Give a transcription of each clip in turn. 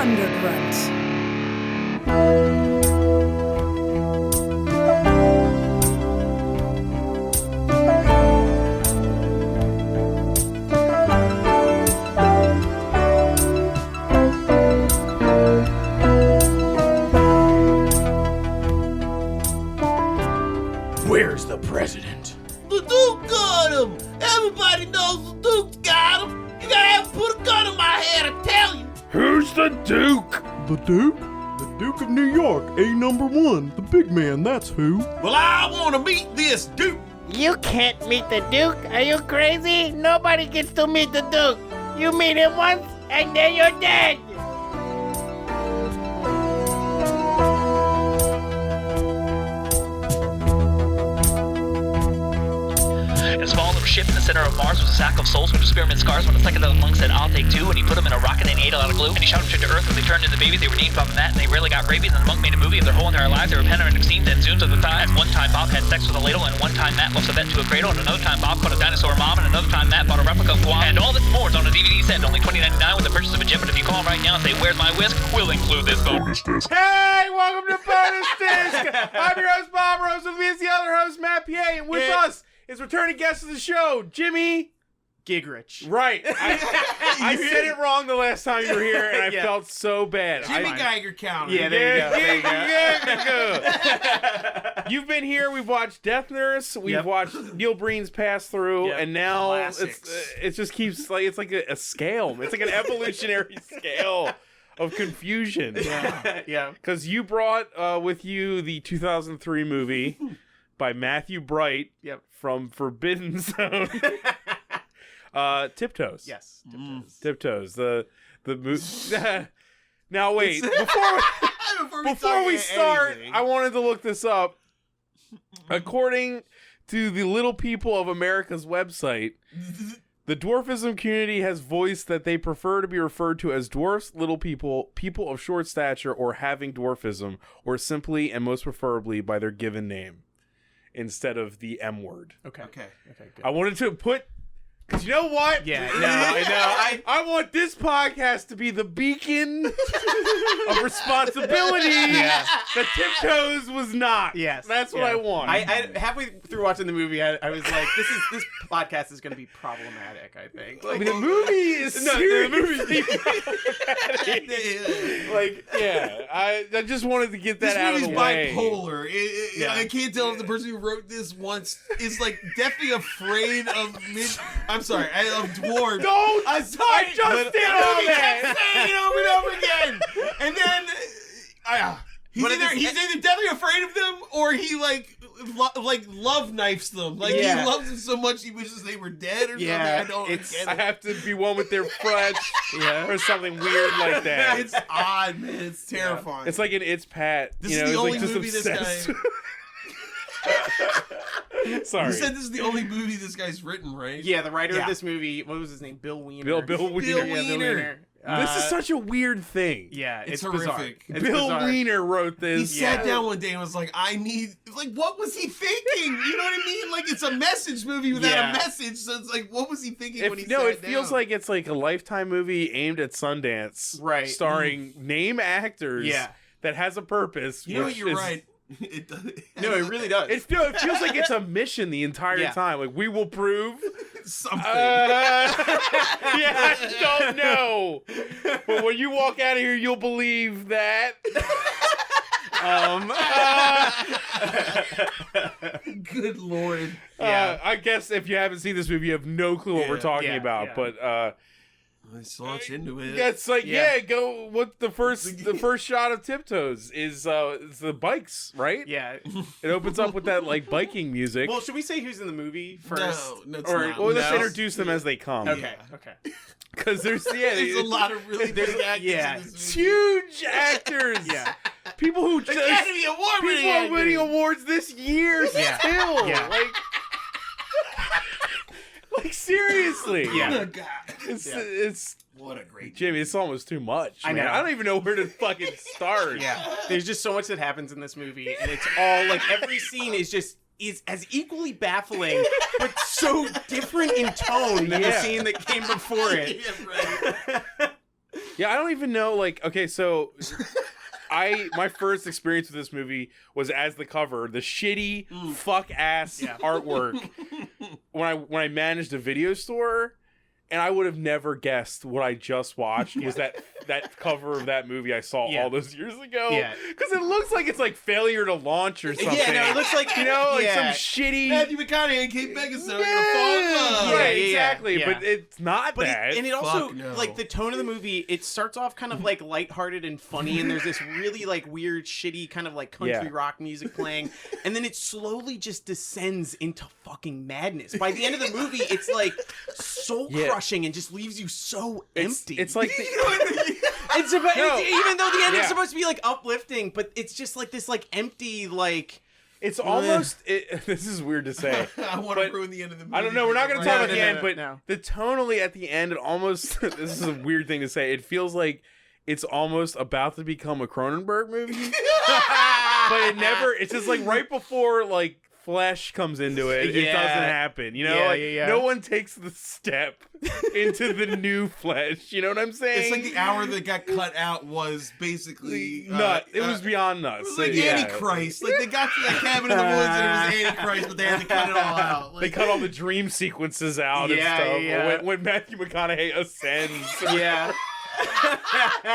Undergrunt. Where's the president? The Duke got him! Everybody knows the Duke's got him! You gotta have to put a gun in my head, I tell you! Who's the Duke? The Duke? The Duke of New York, #1. The big man, that's who. Well, I wanna meet this Duke! You can't meet the Duke. Are you crazy? Nobody gets to meet the Duke. You meet him once, and then you're dead. In a small little ship in the center of Mars was a sack of souls with experiment scars. When the psychedelic monk said, I'll take two, and he put them in a rocket and he ate a lot of glue. And he shot them straight to Earth, where they turned into babies. They were named Bob and Matt, and they rarely got rabies. And the monk made a movie of their whole entire lives. They were panoramic scenes and zooms of the thighs. One time Bob had sex with a ladle, and one time Matt lost a vet to a cradle, and another time Bob caught a dinosaur mom, and another time Matt bought a replica of Guam. And all this and more is on a DVD set, only $20.99 with the purchase of a gem. But if you call right now and say, where's my whisk, we'll include this bonus disc. Hey, welcome to Bonus Disc. I'm your host, Bob Rose. With me is the other host, Matt P.A. And with us is returning guest of the show, Jimmy Giegerich. Right. I said it wrong the last time you were here, and I felt so bad. Jimmy Giegerich counter. Yeah, there you go. You've been here. We've watched Death Nurse. We've watched Neil Breen's Pass Through, and now it just keeps like it's like a scale. It's like an evolutionary scale of confusion. Yeah. Because you brought with you the 2003 movie by Matthew Bright from Forbidden Zone. Tiptoes. Yes. Tiptoes. The movie. Now wait, before we start, anything. I wanted to look this up. According to the Little People of America's website, the dwarfism community has voiced that they prefer to be referred to as dwarfs, little people, people of short stature, or having dwarfism, or simply and most preferably by their given name, instead of the M word. Okay. Good. I wanted to put, because you know what? Yeah, no, I know. I want this podcast to be the beacon of responsibility that Tiptoes was not. Yes. That's what I want. I halfway through watching the movie, I was like, this podcast is going to be problematic, I think. I mean, the movie is seriously problematic. I just wanted to get that This out of the movie's way. bipolar. I can't tell if the person who wrote this once is like definitely afraid of of dwarves. Don't! I'm sorry. I just did all He that. kept saying it over and over again. And then he's either definitely afraid of them or he love knifes them. Like he loves them so much he wishes they were dead or something. I don't get it. I have to be one with their flesh or something weird like that. It's odd, man. It's terrifying. It's like an It's Pat. This is the only just movie obsessed. this guy... Sorry. You said this is the only movie this guy's written, right? Yeah, the writer of this movie, what was his name? Bill Weiner. Bill Weiner. Bill Yeah, Bill Weiner. Weiner. This is such a weird thing. Yeah, It's horrific. horrific. It's Bill bizarre. Weiner wrote He this. sat down one day and was like, what was he thinking? You know what I mean? Like, it's a message movie without a message, so it's like, what was he thinking when he sat down? It feels like it's like a Lifetime movie aimed at Sundance. Right. Starring name actors that has a purpose. You know which what, you're is- right. It does. No, it really does. It feels like it's a mission the entire time. Like, we will prove Something. I don't know. But when you walk out of here, you'll believe that. Good Lord. I guess if you haven't seen this movie, you have no clue what we're talking about. But Let's launch into it. it's like go. What the first shot of Tiptoes is the bikes, right? Yeah. It opens up with that like biking music. Well, should we say who's in the movie first? No, it's or not. let's No. introduce them as they come. Okay. Because there's There's a lot of really big actors in this it's movie. huge actors. People who just Academy Award winning people are actors. winning awards this year still. Yeah. Like seriously. Oh, God. It's What a great Jimmy, it's almost too much. I man. know. I don't even know where to fucking start. There's just so much that happens in this movie, and it's all like every scene is as equally baffling, but so different in tone than the scene that came before it. Yeah, right. Yeah, I don't even know. Like, okay, so my first experience with this movie was as the cover, the shitty fuck ass artwork when I managed a video store. And I would have never guessed what I just watched was that cover of that movie I saw all those years ago. Yeah. Because it looks like it's like failure to launch or something. Yeah, no, it looks like, like some shitty... Matthew McConaughey and Kate Beckinsale are going to fall in love. Right, exactly. Yeah. But it's not that. And it also, like, the tone of the movie, it starts off kind of, like, lighthearted and funny, and there's this really, like, weird, shitty kind of, like, country rock music playing, and then it slowly just descends into fucking madness. By the end of the movie, it's, like, soul-crushing and just leaves you so empty. It's like it's even though the ending's supposed to be like uplifting, but it's just like this like empty like it's almost this is weird to say. I want to ruin the end of the movie. I don't know. We're not going to talk about the end, but the tonally at the end, it almost this is a weird thing to say. It feels like it's almost about to become a Cronenberg movie, but it never. It's just like right before like flesh comes into it, it doesn't happen. You know, no one takes the step into the new flesh. You know what I'm saying? It's like the hour that got cut out was basically nuts. It was beyond nuts. It was like Antichrist. Like they got to that cabin in the woods and it was Antichrist, but they had to cut it all out. Like, they cut all the dream sequences out and stuff. When Matthew McConaughey ascends. Yeah.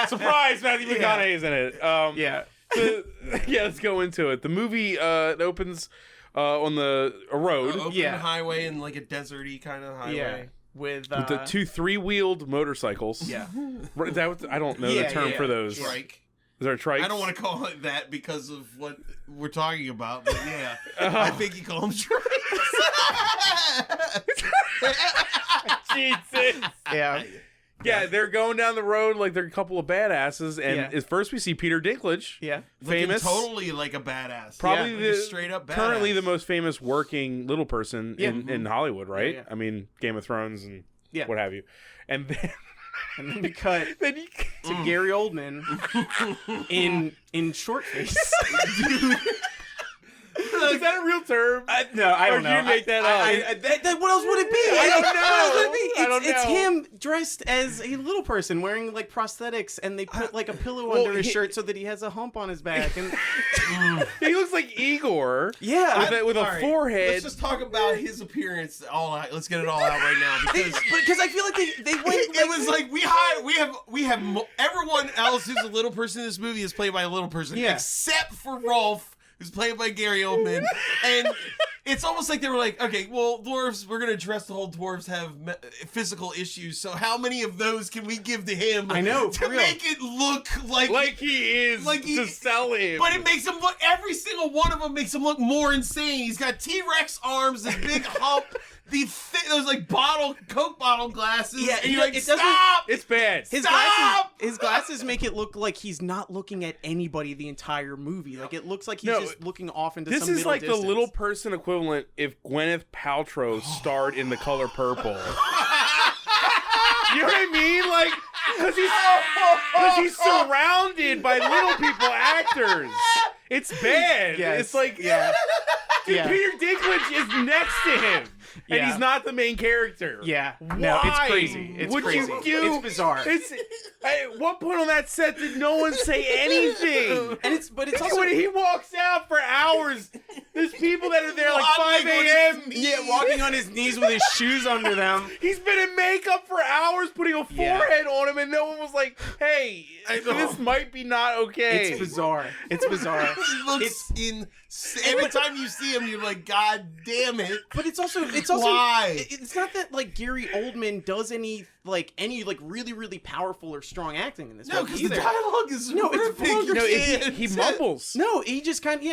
Surprise! Matthew McConaughey's in it. Let's go into it. The movie it opens on a road, open highway and like a deserty kind of highway, with the two 3-wheeled motorcycles. Yeah, I don't know the term for those. Trike. Is there a trike? I don't want to call it that because of what we're talking about, but I think you call them trikes. Jesus. Yeah. Yeah, they're going down the road like they're a couple of badasses, and at first we see Peter Dinklage, famous, looking totally like a badass, probably like a straight up badass. Currently the most famous working little person in Hollywood, right? Yeah. I mean, Game of Thrones and what have you, and then we cut to Gary Oldman in short face. Is that a real term? No, I don't know. Or did you make that up? What else would it be? I don't know. What else would it be? I don't know. It's him dressed as a little person wearing like prosthetics, and they put like a pillow under his shirt so that he has a hump on his back. And he looks like Igor. Yeah, with a forehead. Let's just talk about his appearance. Let's get it all out right now because I feel like they went. It was like we have everyone else who's a little person in this movie is played by a little person, except for Rolf, who's played by Gary Oldman. And it's almost like they were like, okay, well, dwarves, we're going to address the whole dwarves have physical issues, so how many of those can we give to him? I know, to make it look like he is, to sell him. But it makes him look, every single one of them makes him look more insane. He's got T-Rex arms, this big hump, those like Coke bottle glasses. Yeah, and you're like, stop! It's bad. His glasses make it look like he's not looking at anybody the entire movie. Like it looks like he's just looking off into some middle distance. This is like the little person equivalent if Gwyneth Paltrow starred in The Color Purple. You know what I mean? Like, because he's surrounded by little people actors. It's bad. Yes. It's like, Peter Dinklage is next to him. And he's not the main character. Yeah. Why? No, it's crazy. It's Would crazy. You do? It's bizarre. At what point on that set did no one say anything? But it's also when he walks out for hours, there's people that are there like 5 a.m. Yeah, walking on his knees with his shoes under them. He's been in makeup for hours, putting a forehead on him, and no one was like, "Hey, this might be not okay." It's bizarre. It's bizarre. He looks insane. Every time you see him, you're like, "God damn it!" But it's also why? It's not that like Gary Oldman does any really really powerful or strong acting in this movie. No, because the dialogue is horrific. He mumbles. No, he just kind of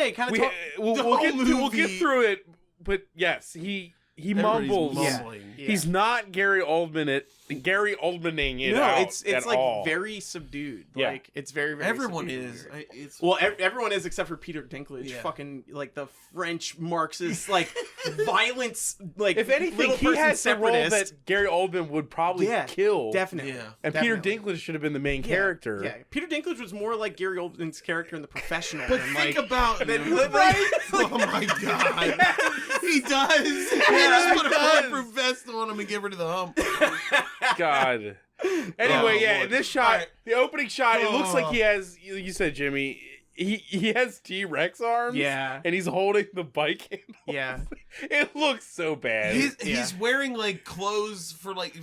We'll get through it, but yes, he mumbles. He's not Gary Oldmaning it out. It's like all. very subdued. Yeah. Like it's very, very everyone subdued. is. Everyone is except for Peter Dinklage. Fucking like the French Marxist like violence. Like if anything, he has the role that Gary Oldman would probably kill. Definitely. Yeah. And definitely. Peter Dinklage should have been the main character. Yeah. Peter Dinklage was more like Gary Oldman's character in The Professional. But think about it. Oh my god. He does. He just put a bulletproof vest on him and get rid of the hump. God. Anyway, yeah, Lord. in this shot, All right. the opening shot, it looks like Oh. he has, you said, Jimmy, he has T-Rex arms. Yeah. And he's holding the bike handle. Yeah. It looks so bad. He's wearing like clothes for like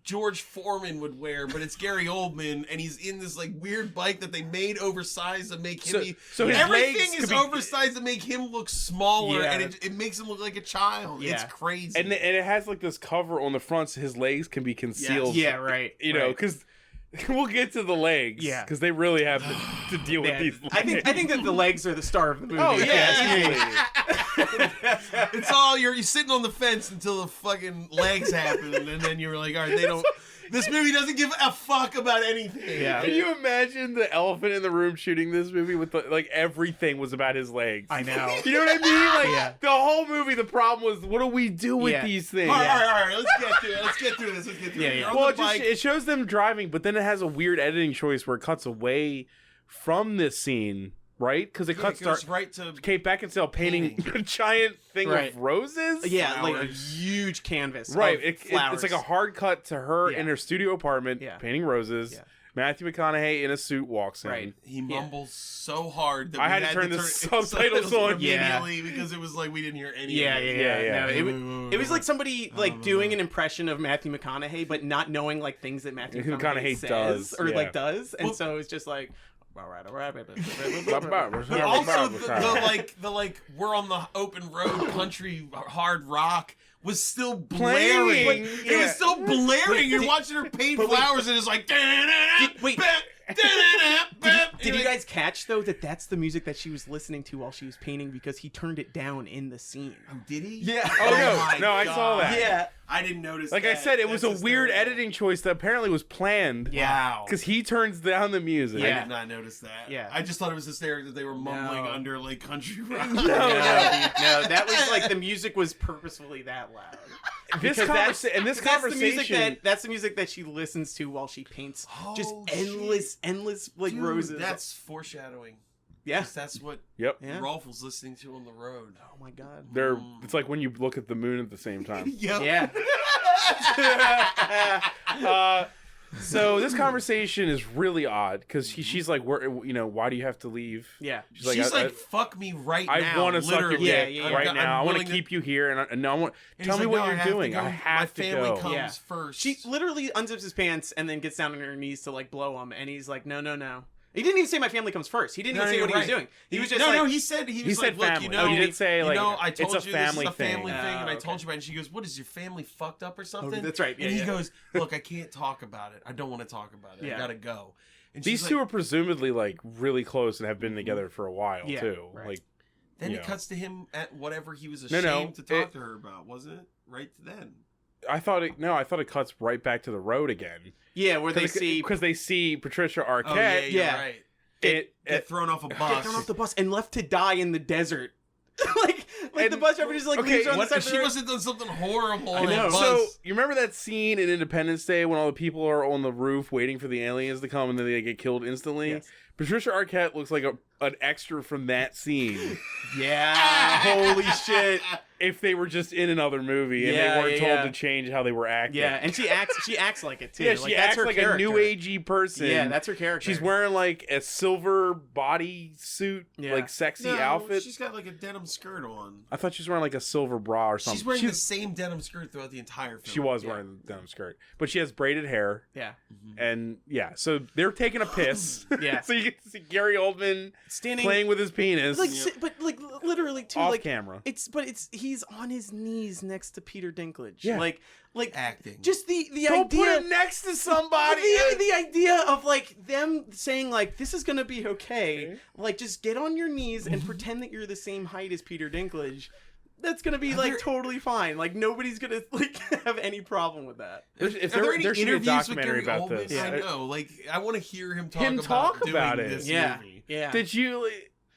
George Foreman would wear, but it's Gary Oldman, and he's in this like weird bike that they made oversized to make him. So his everything legs is could be- oversized to make him look smaller, Yeah. and it makes him look like a child. Yeah. It's crazy. And it has like this cover on the front, so his legs can be concealed. Yeah, right. You know, right. because we'll get to the legs. Yeah. because they really have to deal with Man, these. Legs. I think that the legs are the star of the movie. Oh if you ask me. yeah, It's all you're sitting on the fence until the fucking legs happen, and then you're like, all right, they don't. This movie doesn't give a fuck about anything. Yeah. Can you imagine the elephant in the room shooting this movie with like everything was about his legs? I know. You know what I mean? Like Yeah. the whole movie, the problem was, what do we do with Yeah. these things? All right. Let's get through it. Let's get through this. Yeah. You're on Well, the it, just, bike. it shows them driving, but then it has a weird editing choice where it cuts away from this scene, right? Because it cuts goes to right to Kate Beckinsale painting a giant thing Right. of roses. Yeah, like a Flowers. huge canvas. Right. Of It's flowers. like a hard cut to her Yeah. in her studio apartment Yeah. painting roses. Yeah. Matthew McConaughey in a suit walks in. Right. He mumbles so hard that I we had to turn the subtitles on. immediately because it was like we didn't hear any. Yeah. of it. Yeah. No, it was like somebody like doing an impression of Matthew McConaughey, but not knowing like things that Matthew McConaughey McConaughey says does, or yeah. like does, and Well- so it's just like. But also the we're on the open road country hard rock was still blaring. Playing, It yeah. was still blaring. You're watching her paint but wait. flowers and it's like Wait. Did you guys catch though that that's the music that she was listening to while she was painting because he turned it down in the scene? Did he? Yeah. Oh, no, my I saw God. that. Yeah. I didn't notice. Like I that. said, it was a That's weird hysterical. editing choice that apparently was planned. Wow. Because he turns down the music. I Yeah. did not notice that. Yeah. I just thought it was hysterical that they were mumbling No. under like country rock. No, that was like the music was purposefully that loud. This Because conversation, that's the music that she listens to while she paints just Oh, endless like Dude, roses. That's foreshadowing. yeah. That's what Yep. Yeah. Rolf was listening to on the road. Oh my god. It's like when you look at the moon at the same time. Yep. Yeah. So this conversation is really odd because she's like, why do you have to leave? Yeah. She's like, fuck me right now. I want to suck your literally. dick Yeah, right I'm now. I want willing to keep you here, and I want And tell he's me like, what "No, you're I have doing. to go. I have My to family go. comes Yeah. first. She literally unzips his pants and then gets down on her knees to like blow him, and he's like, no. He didn't even say my family comes first. He didn't even say you're what he was right. doing. He was just no, like, he said He was said like, family. Look, you know, Oh, you didn't say, like, I told it's a you family this is a family thing. thing, and I okay. told you about it. And she goes, "What is your family fucked up or something?" that's right. Yeah, and he yeah. goes, "Look, I can't talk about it. I don't want to talk about it. Yeah. I gotta go." And These she's two like, are presumably like really close and have been together for a while Yeah, too. right. Like Then yeah. it cuts to him at whatever he was No, ashamed to talk it- to her about, wasn't it? Right then. I thought it cuts right back to the road again. yeah, where they see because they see Patricia Arquette. Oh yeah, you're yeah. right. It Get thrown off a get bus. thrown off the bus and left to die in the desert. like And- the bus driver just like okay, leaves her on the What side if of the she road. must have done something horrible I on know. that bus? So you remember that scene in Independence Day when all the people are on the roof waiting for the aliens to come and then they get killed instantly? Yes. Patricia Arquette looks like an extra from that scene. Yeah. Holy shit. If they were just in another movie and Yeah, they weren't yeah, told yeah. to change how they were acting. Yeah, and she acts like it too. Yeah, like, she that's acts her like character. a new agey person. Yeah, that's her character. She's wearing like a silver body suit, Yeah. like sexy No, outfit. She's got like a denim skirt on. I thought she was wearing like a silver bra or something. She's wearing the same denim skirt throughout the entire film. She was wearing the denim skirt, but she has braided hair, Yeah. and yeah, so they're taking a piss. Yeah. So you get to see Gary Oldman Standing playing with his penis like but like literally too off like camera. he's on his knees next to Peter Dinklage. Yeah. Like Acting. just the Don't idea put him next to somebody. the idea of like them saying like this is gonna be okay, like just get on your knees and pretend that you're the same height as Peter Dinklage. That's gonna be like totally fine. Like nobody's gonna like have any problem with that. If Are there any there should be a interviews with documentary Gary about Oldman? this. I know. Like, I want to hear him talk about doing it. this Yeah, movie. yeah.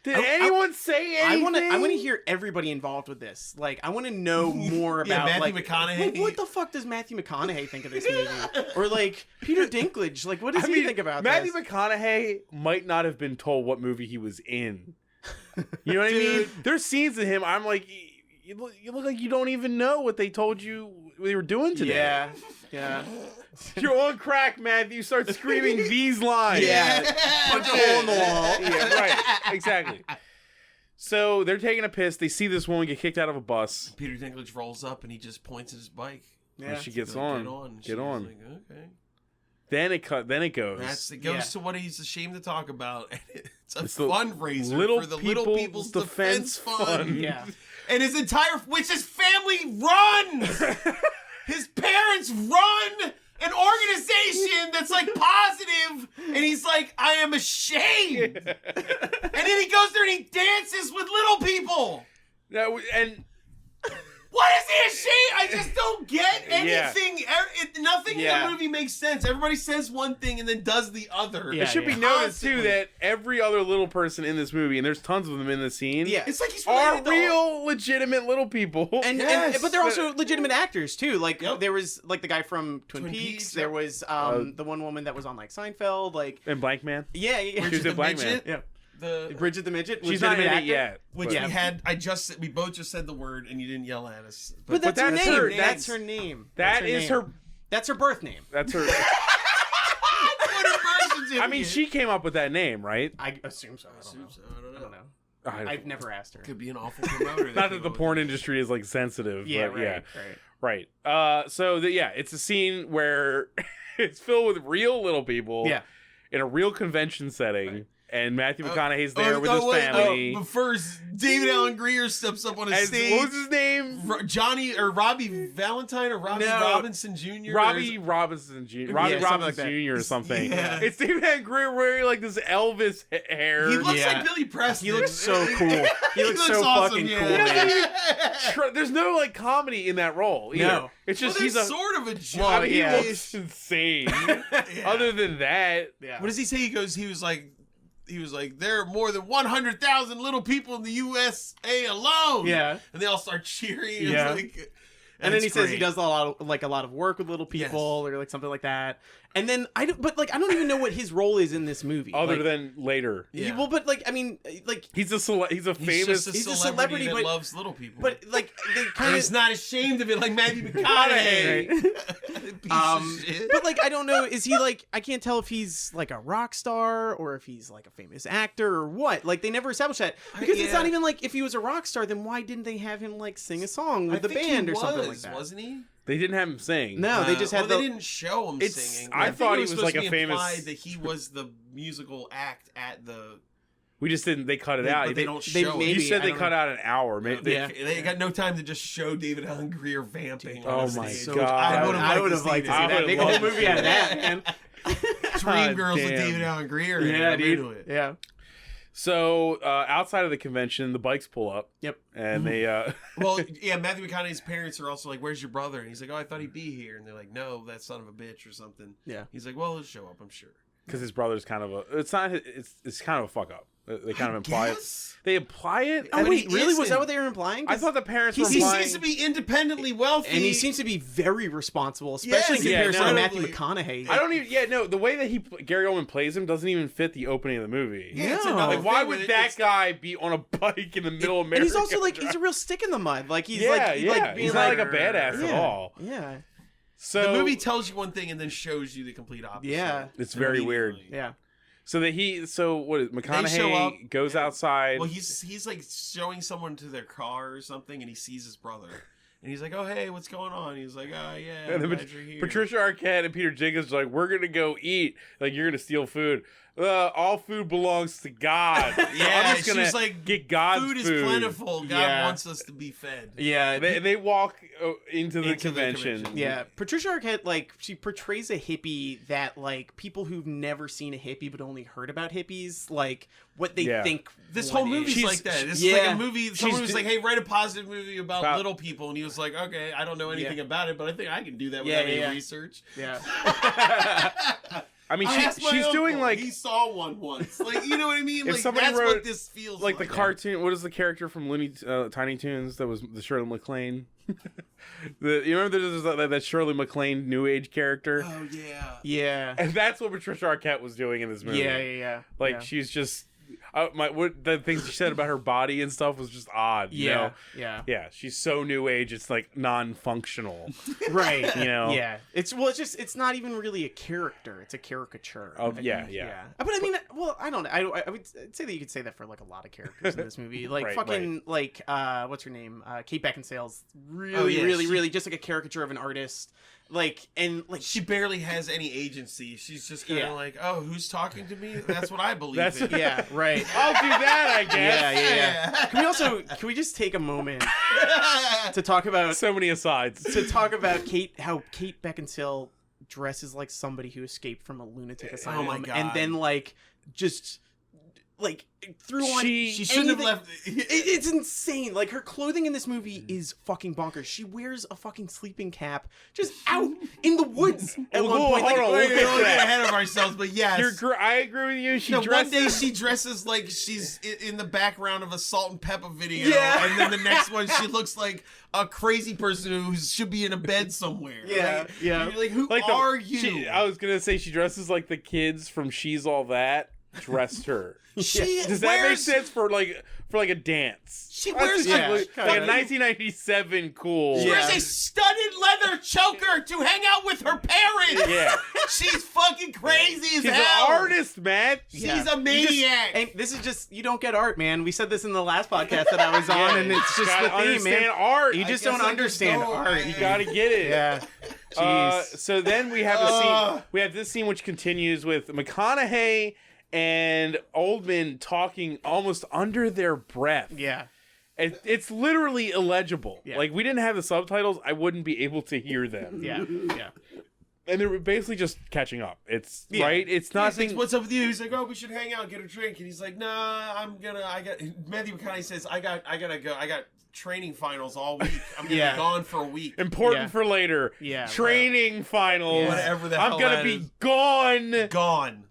Did I- anyone say anything? I want to hear everybody involved with this. Like, I want to know more about Matthew like McConaughey. What the fuck does Matthew McConaughey think of this movie? Or like Peter Dinklage? Like, what does he think about Matthew this? McConaughey might not have been told what movie he was in. You know what I mean? There's scenes of him. I'm like, you look like you don't even know what they told you we were doing today. Yeah. You're on crack, Matthew. Start screaming these lines. Punch a hole in the wall. Yeah, right. Exactly. So they're taking a piss. They see this woman get kicked out of a bus. Peter Dinklage rolls up and he just points at his bike. And she gets Like, on. Get on. Like, okay. Then it goes. It goes to what he's ashamed to talk about. It's a It's the fundraiser for the Little People's Defense Fund. Yeah. And his which his family runs. His parents run an organization that's like positive, and he's like, I am ashamed. And then he goes there and he dances with little people. And What is he ashamed? I just don't get anything. Nothing in the movie makes sense. Everybody says one thing and then does the other. it should be noted too that every other little person in this movie, and there's tons of them in the scene, It's like he's are related to real, legitimate little people. But they're also legitimate actors too. Like there was like the guy from Twin Peaks. There was the one woman that was on like Seinfeld. Like and Blank Man. Yeah. She was in Blank Man. Yeah. Bridget the Midget. She's not in it yet. Which we both just said the word and you didn't yell at us. But that's her name. That's her name. That's her birth name. That's her. I mean, she came up with that name, right? I assume so. I don't know. I've never asked her. Could be an awful promoter. Not that the porn industry is like sensitive. Yeah, but right. So it's a scene where it's filled with real little people. Yeah. In a real convention setting. Right. And Matthew McConaughey's there with his family. But first, David Allen Greer steps up on his stage. What was his name? Robbie Valentine or Robbie Robinson Jr.? Robbie Robinson Jr. Robbie Robinson Jr. or something. Yeah. It's David Allen Greer wearing like this Elvis hair. He looks like Billy Preston. He looks so cool. He looks so awesome, fucking cool. There's no like comedy in that role either. No. It's just he's sort of a joke. Well, he looks insane. Other than that, what does he say? He was like, there are more than 100,000 little people in the USA alone. Yeah. And they all start cheering. Yeah. And then he says he does a lot of work with little people or like something like that. And then I don't even know what his role is in this movie. Other than later. Yeah. Well, but like I mean, like he's a famous celebrity that loves little people. But like they kind of he's not ashamed of it like Matthew McConaughey. Piece of shit. But like I don't know, is he like I can't tell if he's like a rock star or if he's like a famous actor or what. Like they never established that because it's not even like if he was a rock star, then why didn't they have him like sing a song with the band or something like that? Wasn't he? They didn't have him sing. No, they just had. They didn't show him singing. I thought he was like a famous. That he was the musical act at the. We just didn't. They cut it out. But they don't show. You said they cut out an hour. They got no time to just show David Allen Greer vamping. Oh my god! I would have liked to see that. Make a whole movie out of that, man. Dreamgirls with David Allen Greer. Yeah, dude. Yeah. So outside of the convention, the bikes pull up. Yep. And they Matthew McConaughey's parents are also like, "Where's your brother?" And he's like, "Oh, I thought he'd be here." And they're like, "No, that son of a bitch or something." Yeah. He's like, "Well, he'll show up, I'm sure." Because his brother's kind of a. It's not. It's kind of a fuck up. They kind of imply it. They imply it. Oh wait, really? Was that what they were implying? I thought the parents were He implying. seems to be independently wealthy, and he seems to be very responsible, especially in comparison to Matthew McConaughey. I don't even. Yeah, no. The way that Gary Oldman plays him doesn't even fit the opening of the movie. Yeah, like why would that guy be on a bike in the middle of America? And he's also like he's a real stick in the mud. Like he's being he's not like a badass at all. Yeah. So the movie tells you one thing and then shows you the complete opposite. Yeah, it's very weird. Yeah. So that what is McConaughey goes outside. Well, he's like showing someone to their car or something, and he sees his brother, and he's like, "Oh, hey, what's going on?" And he's like, "Oh, yeah." And then Patricia Arquette and Peter Dinklage are like, "We're gonna go eat. Like you're gonna steal food. All food belongs to God. I'm just gonna like, get God's food. Food is plentiful. God wants us to be fed." Yeah, they walk into the convention. Yeah, Patricia Arquette, like, she portrays a hippie that, like, people who've never seen a hippie but only heard about hippies, like, what they think. This whole movie's like that. This is like a movie. Someone was like, "Hey, write a positive movie about little people," and he was like, "Okay, I don't know anything about it, but I think I can do that without any research." Yeah. I mean, she's doing like he saw one once, like you know what I mean. If like somebody that's wrote, what this feels like the cartoon. What is the character from Tiny Toons that was the Shirley MacLaine? You remember there's that Shirley MacLaine New Age character? Oh yeah, yeah. And that's what Patricia Arquette was doing in this movie. Yeah. Like she's just the things she said about her body and stuff was just odd. You know? Yeah. She's so new age. It's like non-functional, Right. You know. Yeah. It's not even really a character. It's a caricature. But I mean, well, I don't know. I would say that you could say that for like a lot of characters in this movie. Like like what's her name? Kate Beckinsale's really just like a caricature of an artist. Like, and like she barely has any agency. She's just kind of like, oh, who's talking to me? That's what I believe in. Yeah, right. I'll do that, I guess. Yeah. Can we just take a moment to talk about so many asides? To talk about how Kate Beckinsale dresses like somebody who escaped from a lunatic asylum. Oh my God. And then like just like threw on she shouldn't have left. It's insane. Like her clothing in this movie is fucking bonkers. She wears a fucking sleeping cap just out in the woods at one point. Hold on, we'll get ahead of ourselves, but yes, I agree with you. One day she dresses like she's in the background of a Salt and Pepper video, and then the next one she looks like a crazy person who should be in a bed somewhere. Yeah. You're like, who are you? I was gonna say she dresses like the kids from She's All That dressed her. Does that make sense for like a dance? She wears like a 1997 cool. She wears a studded leather choker to hang out with her parents. Yeah, she's fucking crazy as hell. She's an artist, man. She's a maniac. And this is just, you don't get art, man. We said this in the last podcast that I was on, and it's just the theme, man. Art. You just don't understand art. You gotta get it. Yeah. Jeez. So then we have a scene. We have this scene which continues with McConaughey and Oldman talking almost under their breath. Yeah. It's literally illegible. Yeah. Like, we didn't have the subtitles, I wouldn't be able to hear them. Yeah. And they were basically just catching up. It's right. It's nothing. Like, what's up with you? He's like, oh, we should hang out, get a drink. And he's like, nah, Matthew McConaughey says, I gotta go. I got training finals all week. I'm gonna be gone for a week. Important for later. Yeah. Training finals. Whatever the hell I'm gonna be gone. Gone.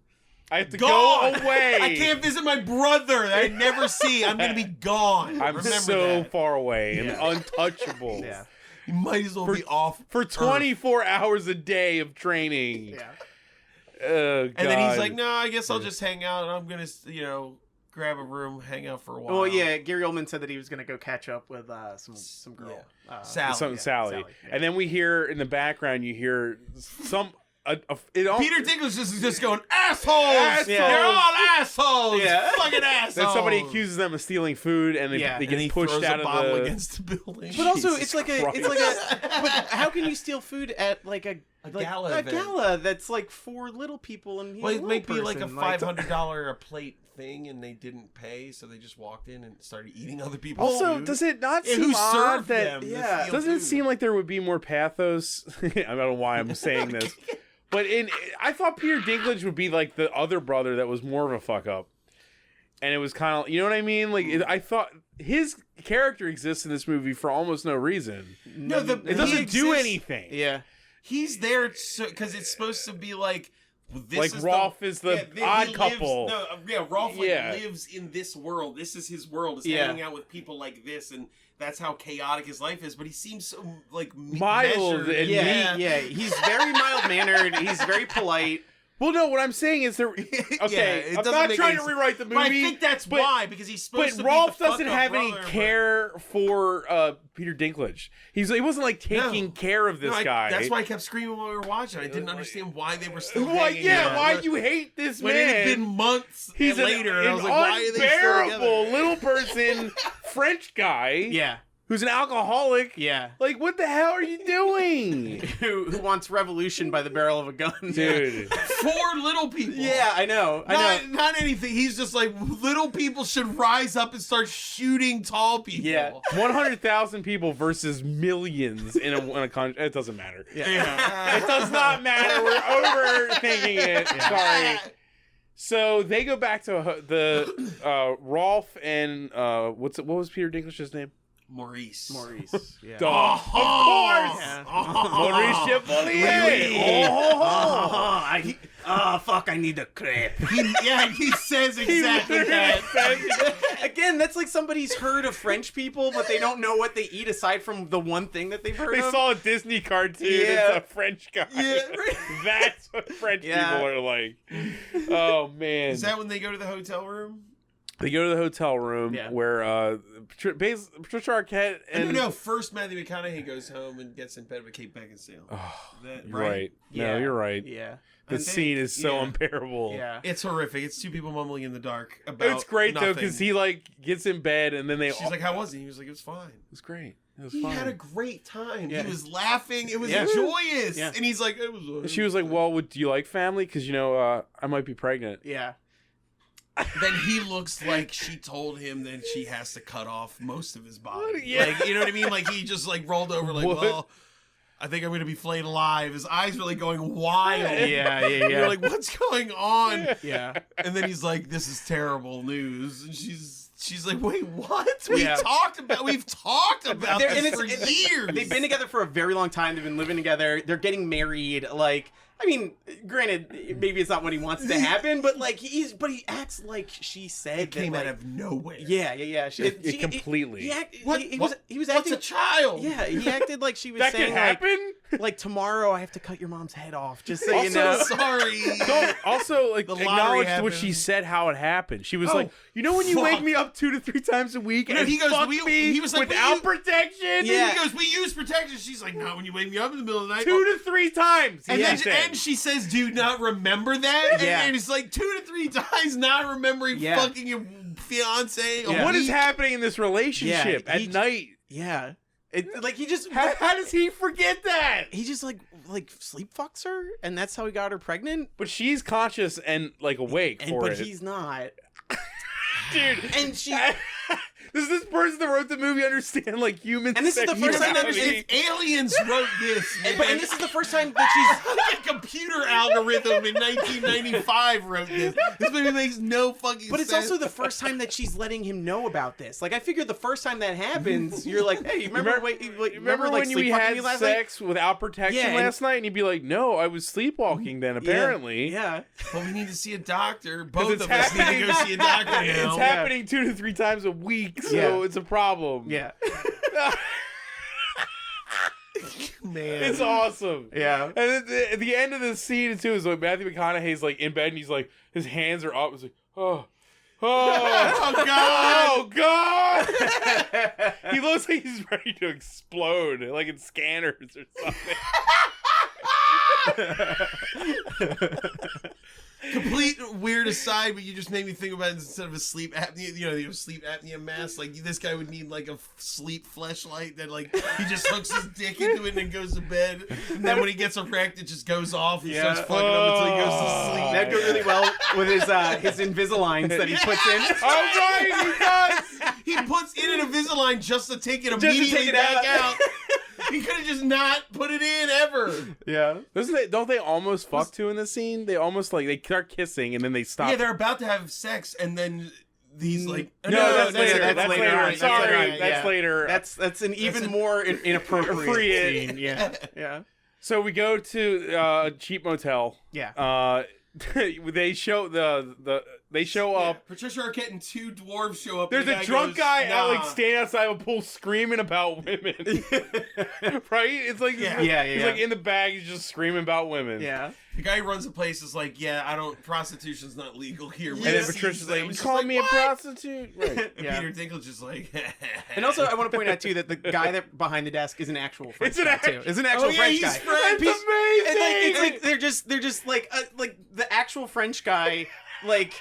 I have to go away. I can't visit my brother that I never see. I'm gonna be gone. I'm Remember so that. far away and untouchable. Yeah. You might as well be off for 24 hours a day of training. Yeah. God. And then he's like, no, I guess I'll just hang out. And I'm gonna, grab a room, hang out for a while. Well, yeah. Gary Oldman said that he was gonna go catch up with some girl, Sally. Sally. Yeah. And then we hear in the background, you hear some. Peter Dinklage is just going, assholes! They're all assholes! Yeah. Fucking assholes! Then somebody accuses them of stealing food, and they get pushed out of the against the building. But also, it's like a. But how can you steal food at like a gala event? Gala that's like for little people and he's it might be like a person. $500 a plate thing, and they didn't pay, so they just walked in and started eating other people's Also, food. does it not And seem who odd served that? them? Yeah. Doesn't it seem like there would be more pathos? I don't know why I'm saying this. But I thought Peter Dinklage would be like the other brother that was more of a fuck up, and it was kind of, you know what I mean? Like I thought his character exists in this movie for almost no reason. No, it doesn't do anything. Yeah, he's there because it's supposed to be like. This is Rolf is the odd couple. Rolf lives in this world. This is his world. Is hanging out with people like this, and that's how chaotic his life is. But he seems so like mild and neat. Yeah, he's very mild mannered. He's very polite. Well, no, what I'm saying is okay, I'm not trying to rewrite the movie. But I think that's why, because he's supposed to be Rolf the doesn't have any care for Peter Dinklage. He wasn't like taking care of this guy. That's why I kept screaming while we were watching. I didn't understand why they were still why you hate this man? When it had been months later, and I was like, why are they still together? Little person French guy. Yeah. Who's an alcoholic? Yeah. Like, what the hell are you doing? who wants revolution by the barrel of a gun? Dude. For little people. Yeah, I know. Not anything. He's just like, little people should rise up and start shooting tall people. Yeah. 100,000 people versus millions in a country. It doesn't matter. Yeah. It does not matter. We're overthinking it. Sorry. So they go back to the Rolf and what was Peter Dinklage's name? Maurice. Yeah. Of course. Yeah. Maurice Chevalier. Fuck, I need a crepe. He says exactly that. Again, that's like somebody's heard of French people, but they don't know what they eat aside from the one thing that they've heard of. They saw a Disney cartoon. Yeah. It's a French guy. Yeah, right. That's what French people are like. Oh, man. Is that when they go to the hotel room? They go to the hotel room where Patricia Arquette and no. First, Matthew McConaughey goes home and gets in bed with Kate Beckinsale. Oh, right? No, you're right. Yeah. The scene is so unbearable. Yeah. It's horrific. It's two people mumbling in the dark about It's great nothing. though because he like gets in bed and then She's like, "How was it?" He was like, "It was fine." It was great. It was He fine. had a great time. Yeah. He was laughing. It was Yeah. joyous. Yeah. And he's like, "It was." And she was like, "Well, do you like family? Because I might be pregnant." Yeah. Then he looks like she told him that she has to cut off most of his body. Yeah. Like, you know what I mean? Like he just like rolled over like, What? well, I think I'm going to be flayed alive. His eyes were like going wild. Yeah. You're like, what's going on? Yeah. And then he's like, this is terrible news. And she's like, wait, what? We've talked about this for years. They've been together for a very long time. They've been living together. They're getting married. Like, I mean, granted, maybe it's not what he wants to happen, but like he acts like she said It came that, out like, of nowhere. Yeah. Completely. He was What's acting. a child? Yeah, he acted like she was That saying could happen. like tomorrow I have to cut your mom's head off. Just so you know. Also, Sorry. Don't also like The lottery acknowledge what happened. she said, how it happened. She was Oh, like, when you fuck. wake me up 2 to 3 times a week No, and he goes, fuck me he was like, without we protection. Yeah. He goes, we use protection. She's like, not when you wake me up in the middle of the night. 2 to 3 times. And he then said. and she says, "Do you not remember that?" Yeah. And it's like 2 to 3 times not remembering Yeah. fucking your fiance. Yeah. What is happening in this relationship Yeah, at night? Yeah. Like he just How does he forget that? he just like sleep fucks her, and that's how he got her pregnant. But she's conscious and like awake for But it. he's not. Dude, And she does this person that wrote the movie understand like human And this is the first time that sexuality? If aliens wrote this, and this is the first time that she's a computer algorithm in 1995 wrote this. This movie makes no fucking But it's sense. also the first time that she's letting him know about this. Like, I figured the first time that happens, you're like, hey, remember Remember like, when you sleep fucking had me last night? sex without protection Yeah, and- last night? And you'd be like, no, I was sleepwalking then, apparently. Yeah. Well, we need to see a doctor. Both it's of us need to go see a doctor now. It's happening 2 to 3 times a week, so Yeah. it's a problem. Yeah. Man. It's awesome. Yeah. And at the end of the scene, too, is like Matthew McConaughey's like in bed and he's like, his hands are up. It's like, oh. Oh, God. Oh, God. He looks like he's ready to explode, like in Scanners or something. Complete weird aside, but you just made me think about it instead of a sleep apnea, your sleep apnea mask. Like this guy would need like a sleep fleshlight that like he just hooks his dick into it and then goes to bed. And then when he gets erect, it just goes off and starts fucking up until he goes to sleep. That'd go really well with his Invisaligns that he puts in. Oh, right, he does. He puts in an Invisalign just to take it to immediately take it back out. out. He could have just not put it in ever. Yeah. Don't they almost fuck too in this scene? They almost like they start kissing and then they stop. Yeah, they're about to have sex and then he's like, No, that's later. That's That's later later. on. Sorry, Yeah. that's later. That's an even more inappropriate Appropriate. scene. Yeah. Yeah. So we go to a cheap motel. Yeah. They show they show up. Patricia Arquette and 2 dwarves show up. There's and the a drunk goes, guy nah. like standing outside of a pool screaming about women. Right? It's like he's like in the bag, he's just screaming about women. Yeah. The guy who runs the place is like, prostitution's not legal here. And then Patricia's like, you call me a prostitute? Right. Yeah. Peter Dinklage is like, And also, I want to point out too that the guy that behind the desk is an actual French guy too. Is an actual Oh, yeah, French he's guy. French. That's amazing. And like it's like they're just like the actual French guy like.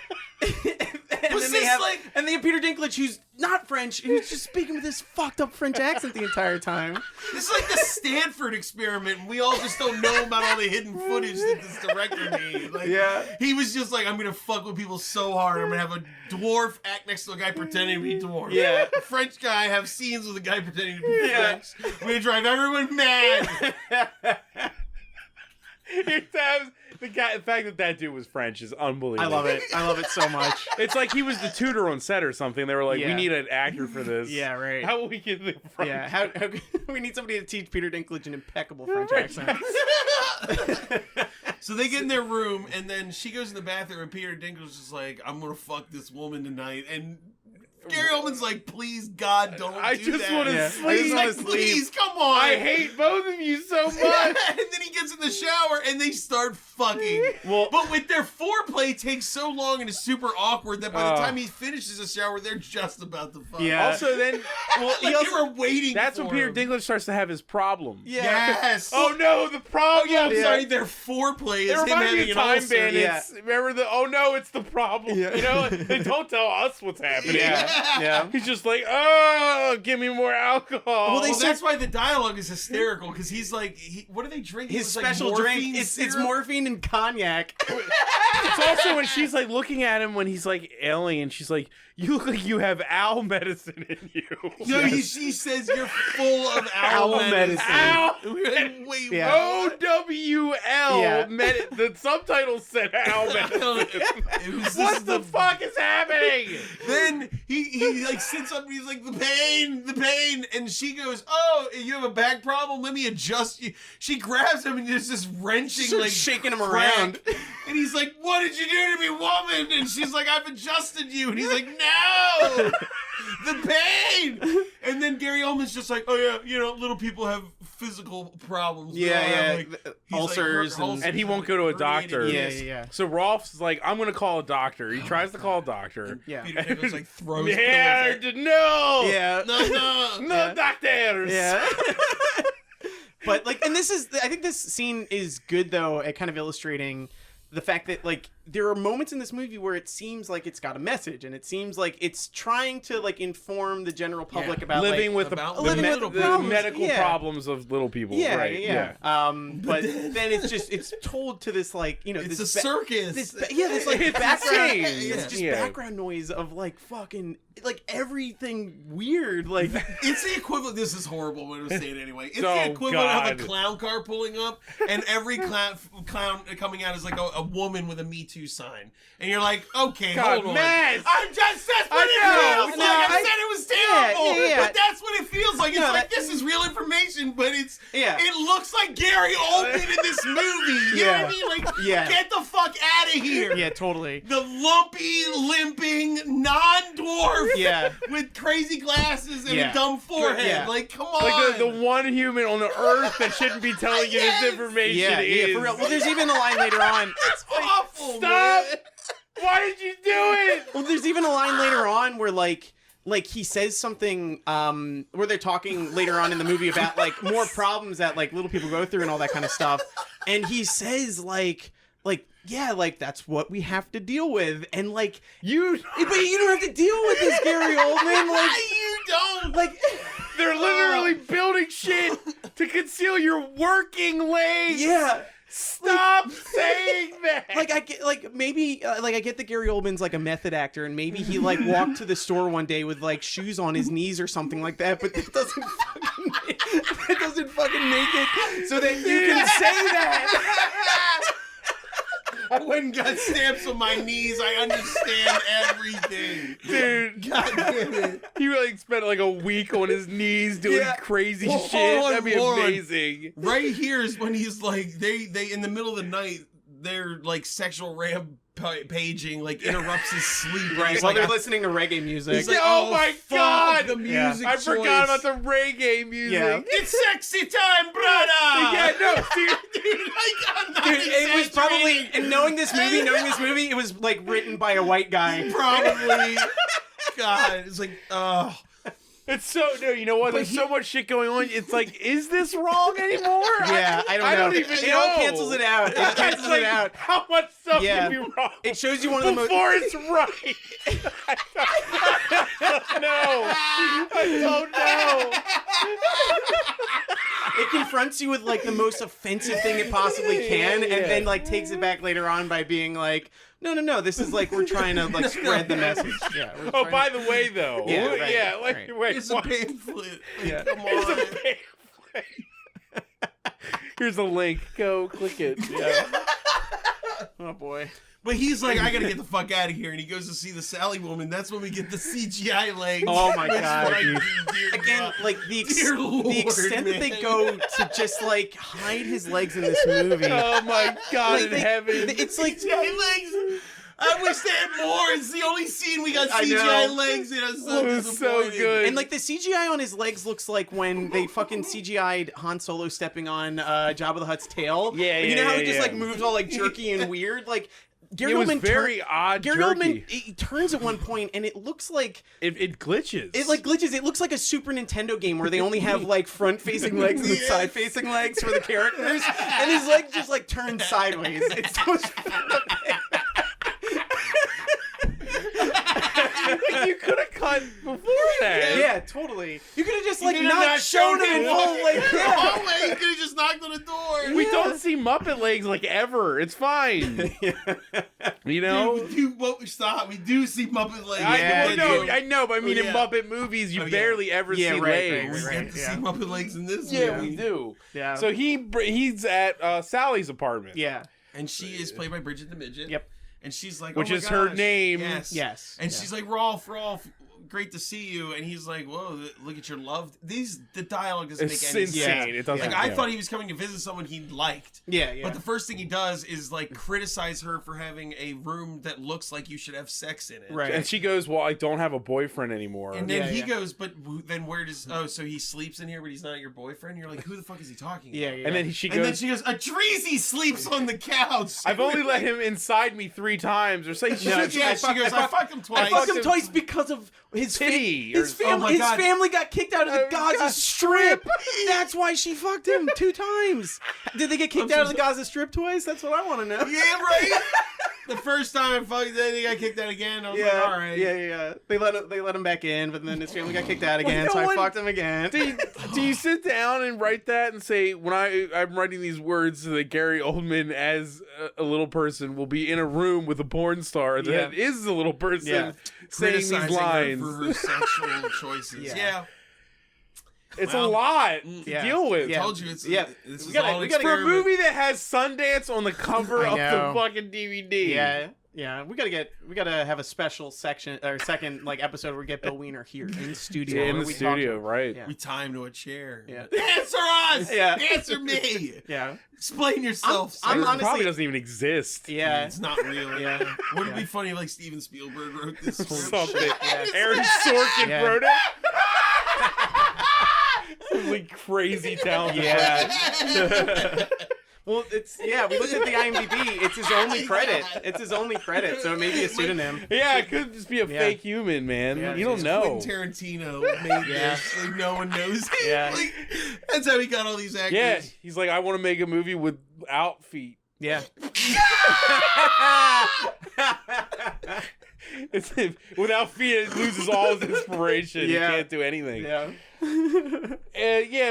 And Was then they this have like- and they have Peter Dinklage who's not French, who's just speaking with this fucked up French accent the entire time. this is like the Stanford experiment. And we all just don't know about all the hidden footage that this director made. Like, Yeah. he was just like, I'm gonna fuck with people so hard. I'm gonna have a dwarf act next to a guy pretending to be dwarf. Yeah. A French guy have scenes with a guy pretending to be Yeah. French. We're gonna drive everyone mad. The fact that dude was French is unbelievable. I love it. I love it so much. It's like he was the tutor on set or something. They were like, we Yeah. need an actor for this. Yeah, right. How will we get the French? Yeah, how we need somebody to teach Peter Dinklage an impeccable French accent. So they get in their room, and then she goes in the bathroom, and Peter Dinklage is like, I'm gonna fuck this woman tonight. And Gary Oldman's like, please, God, don't I do just that. want to Yeah. sleep. I just He's wanna like, sleep. please, come on. I hate both of you so much. and then he gets in the shower and they start fucking. Well- but with their foreplay takes so long and is super awkward that by the time he finishes the shower, they're just about to fuck. Yeah. Also, then Like, they were waiting. that's for when Peter him. Dinklage starts to have his problem. Yeah. Yes. Oh no, the problem. Oh yeah, I'm sorry. Their foreplay is It him reminds me having of an Time ulcer. Bandits. Remember the? Oh no, it's the problem. Yeah. You know, they don't tell us what's happening. Yeah. He's just like, oh, give me more alcohol. Well, that's why the dialogue is hysterical because he's like, what are they drinking? His It's like special morphine drink, it's syrup? morphine and cognac. It's also when she's like looking at him when he's like ailing, and she's like, "You look like you have owl medicine in you." No, she says you're full of owl Owl medicine. medicine. Owl. Wait, Yeah. OWL. Yeah. The subtitles said owl medicine. It was What the fuck is happening? Then he like sits up and he's like, the pain, and she goes, oh, you have a back problem? Let me adjust you. She grabs him and there's this wrenching, Starts like shaking him crack. around. And he's like, what did you do to me, woman? And she's like, I've adjusted you. And he's like, no, the pain. And then Gary Oldman's just like, oh yeah, you know, little people have physical problems. Yeah, They all have, yeah, like, he's ulcers ulcers and he won't go to a doctor. Yeah, herniated yeah. So Rolf's like, I'm gonna call a doctor. He tries to call a doctor. Yeah. Peter Dinklage like throws Yeah, pillows no, Yeah. at- No. no doctors. Yeah. But like, and I think this scene is good though at kind of illustrating the fact that like there are moments in this movie where it seems like it's got a message and it seems like it's trying to like inform the general public Yeah. about Living like, with about the, living the, with med- the the problems. medical Yeah. problems of little people. yeah, right? yeah. But then it's told to this like, you know, It's this a circus. this like It's background, insane. it's just Yeah. background noise of like fucking like everything weird. Like It's the equivalent. This is horrible, but I'm saying it anyway. It's Oh, the equivalent God. of a clown car pulling up, and every clown coming out is like a woman with a Me Too sign, and you're like, okay, God, hold on. Matt. That's what I it know. feels No, like. I I- said it was terrible, yeah. but that's what it feels like. It's No, like that- this is real information, but Yeah. it looks like Gary Oldman in this movie. You know what I mean? Like, Yeah. get the fuck out of here. yeah, totally. The lumpy, limping, non-dwarf Yeah. with crazy glasses and Yeah. a dumb forehead. Yeah. Like, come on. Like the one human on the earth that shouldn't be telling you Yes. this information Yeah, is. yeah, for real. Well, there's even a line later on. It's awful. Stop! man. Why did you do it? Well, there's even a line later on where like he says something where they're talking later on in the movie about like more problems that like little people go through and all that kind of stuff, and he says like yeah, like that's what we have to deal with, and like but you don't have to deal with this, Gary Oldman. Like You don't. like They're literally building shit to conceal your working legs. yeah. Stop saying that. Like I get, like maybe like I get that Gary Oldman's like a method actor and maybe he like walked to the store one day with like shoes on his knees or something like that, but that doesn't fucking make it so that you can say that. I went and got stamps on my knees. I understand everything. Dude, God damn it. he really spent like a week on his knees doing Yeah. crazy Well, shit. hold on, That'd be hold on. amazing. Right here is when he's like, they in the middle of the night, their like sexual rampaging like interrupts his sleep. Right, He's while like, they're listening to reggae music. he's like, Oh my fuck God. the music I choice. forgot about the reggae music. Yeah. It's sexy time, brother. Yeah, no, dude. Dude, like, I'm not Dude, it was probably, exaggerating. and knowing this movie, it was like written by a white guy. Probably. God, it's like, oh. It's so no, you know what? There's so much shit going on. It's like, is this wrong anymore? Yeah, I don't know. I don't even it know. all cancels it out. It It's cancels like, it out. how much stuff Yeah. can be wrong? It shows you one of the most. Before it's right. I don't know. It confronts you with like the most offensive thing it possibly can, and then like takes it back later on by being like, no, this is like we're trying to like spread the message. Yeah. we're Oh, trying by to- the way, though. Yeah, right, yeah, like, right. wait, It's a what? pamphlet. Yeah. Come on. It's a pamphlet. Here's a link. Go click it. Yeah. Oh boy. But he's like, I gotta get the fuck out of here, and he goes to see the Sally woman. That's when we get the CGI legs. Oh my Which, God, like, dude. dear Again, God. like Dear Lord, the extent that they man. go to just like hide his legs in this movie. Oh my God Like, in they- heaven. It's like CGI legs. I wish they had more. It's the only scene we got I CGI know. legs in. I'm so It was so disappointed. good. And like the CGI on his legs looks like when they fucking CGI'd Han Solo stepping on Jabba the Hutt's tail. Yeah, Like, you know how yeah, it just yeah. like moves all like jerky and weird. Like Gary It was Oldman very odd Gary jerky. Oldman he turns at one point and it looks like It glitches. it like glitches. It looks like a Super Nintendo game where they only have like front-facing legs and Yes. side-facing legs for the characters, and his leg just like turns sideways. It's so You could have cut before that. yeah, totally. You could have just like could have not not shown shown him in it. full. Like, The yeah. hallway, you could have just knocked on the door. We don't see Muppet legs like ever. It's fine. You know? Dude, we do what we saw. We do see Muppet legs. I know, but I mean, Oh, yeah. in Muppet movies, you Oh, yeah. barely ever Yeah, see right, legs. We get to see Muppet legs in this Yeah, movie. we do. Yeah. So he's at Sally's apartment. Yeah. And she is played by Bridget the Midget. Yep. And she's like, Which oh my is her gosh, name. Yes. Yes. And Yeah. she's like, Rolf, great to see you. And he's like, whoa, look at your love. The dialogue doesn't It's make any insane. sense. It doesn't. Like, I yeah. thought he was coming to visit someone he liked. Yeah. Yeah. But the first thing he does is like criticize her for having a room that looks like you should have sex in it. Right. And she goes, "Well, I don't have a boyfriend anymore." And then Yeah, he yeah. goes, but then where does, so he sleeps in here, but he's not your boyfriend? You're like, who the fuck is he talking yeah. about? Yeah. And then she And then goes, she goes, a Treasy sleeps on the couch. "I've only let him inside me 3 times," or something. Yeah, she goes, I fucked him twice. I fucked him twice because of his Titty His or- family. Oh my his God. family got kicked out of the Oh, Gaza God. Strip. That's why she fucked him 2 times. Did they get kicked I'm out of so the Gaza Strip twice? That's what I want to know. Yeah, right? The first time I fucked, then he got kicked out again. I was like, all right. Yeah. They let him back in, but then his family got kicked out again, Well, so no I one- fucked him again. Do you sit down and write that and say, when I'm writing these words so that Gary Oldman as a little person will be in a room with a porn star that is a little person Yeah. saying these Criticizing her lines? for her sexual choices. Yeah. Yeah. It's Well, a lot to yeah. deal with. I told you it's Yeah. this We is gotta- all an we gotta- For a experiment. movie that has Sundance on the cover I of know. the fucking DVD. Yeah. We gotta have a special section or second like episode where we get Bill Weiner here in the studio. Yeah, in where the we talk to studio, him. right? Yeah. We tie him to a chair. Yeah. Answer us! Yeah. Answer me! Yeah. Explain yourself, I'm sir. It honestly- probably doesn't even exist. Yeah. It's not real. Yeah. Would it be funny if like Steven Spielberg wrote this script? Something. Yeah. Aaron Sorkin Yeah. wrote it. Some like crazy talent. Yeah. Well, we looked at the IMDb. It's his only credit. It's his only credit, so it may be a pseudonym. Yeah, it could just be a Yeah. fake human, man. Yeah, you don't It's know. Quentin Tarantino made Yeah. this. Like no one knows. Yeah. Like, that's how he got all these actors. Yeah, he's like, I want to make a movie without feet. Yeah. Without feet, it loses all his inspiration. Yeah. He can't do anything. Yeah.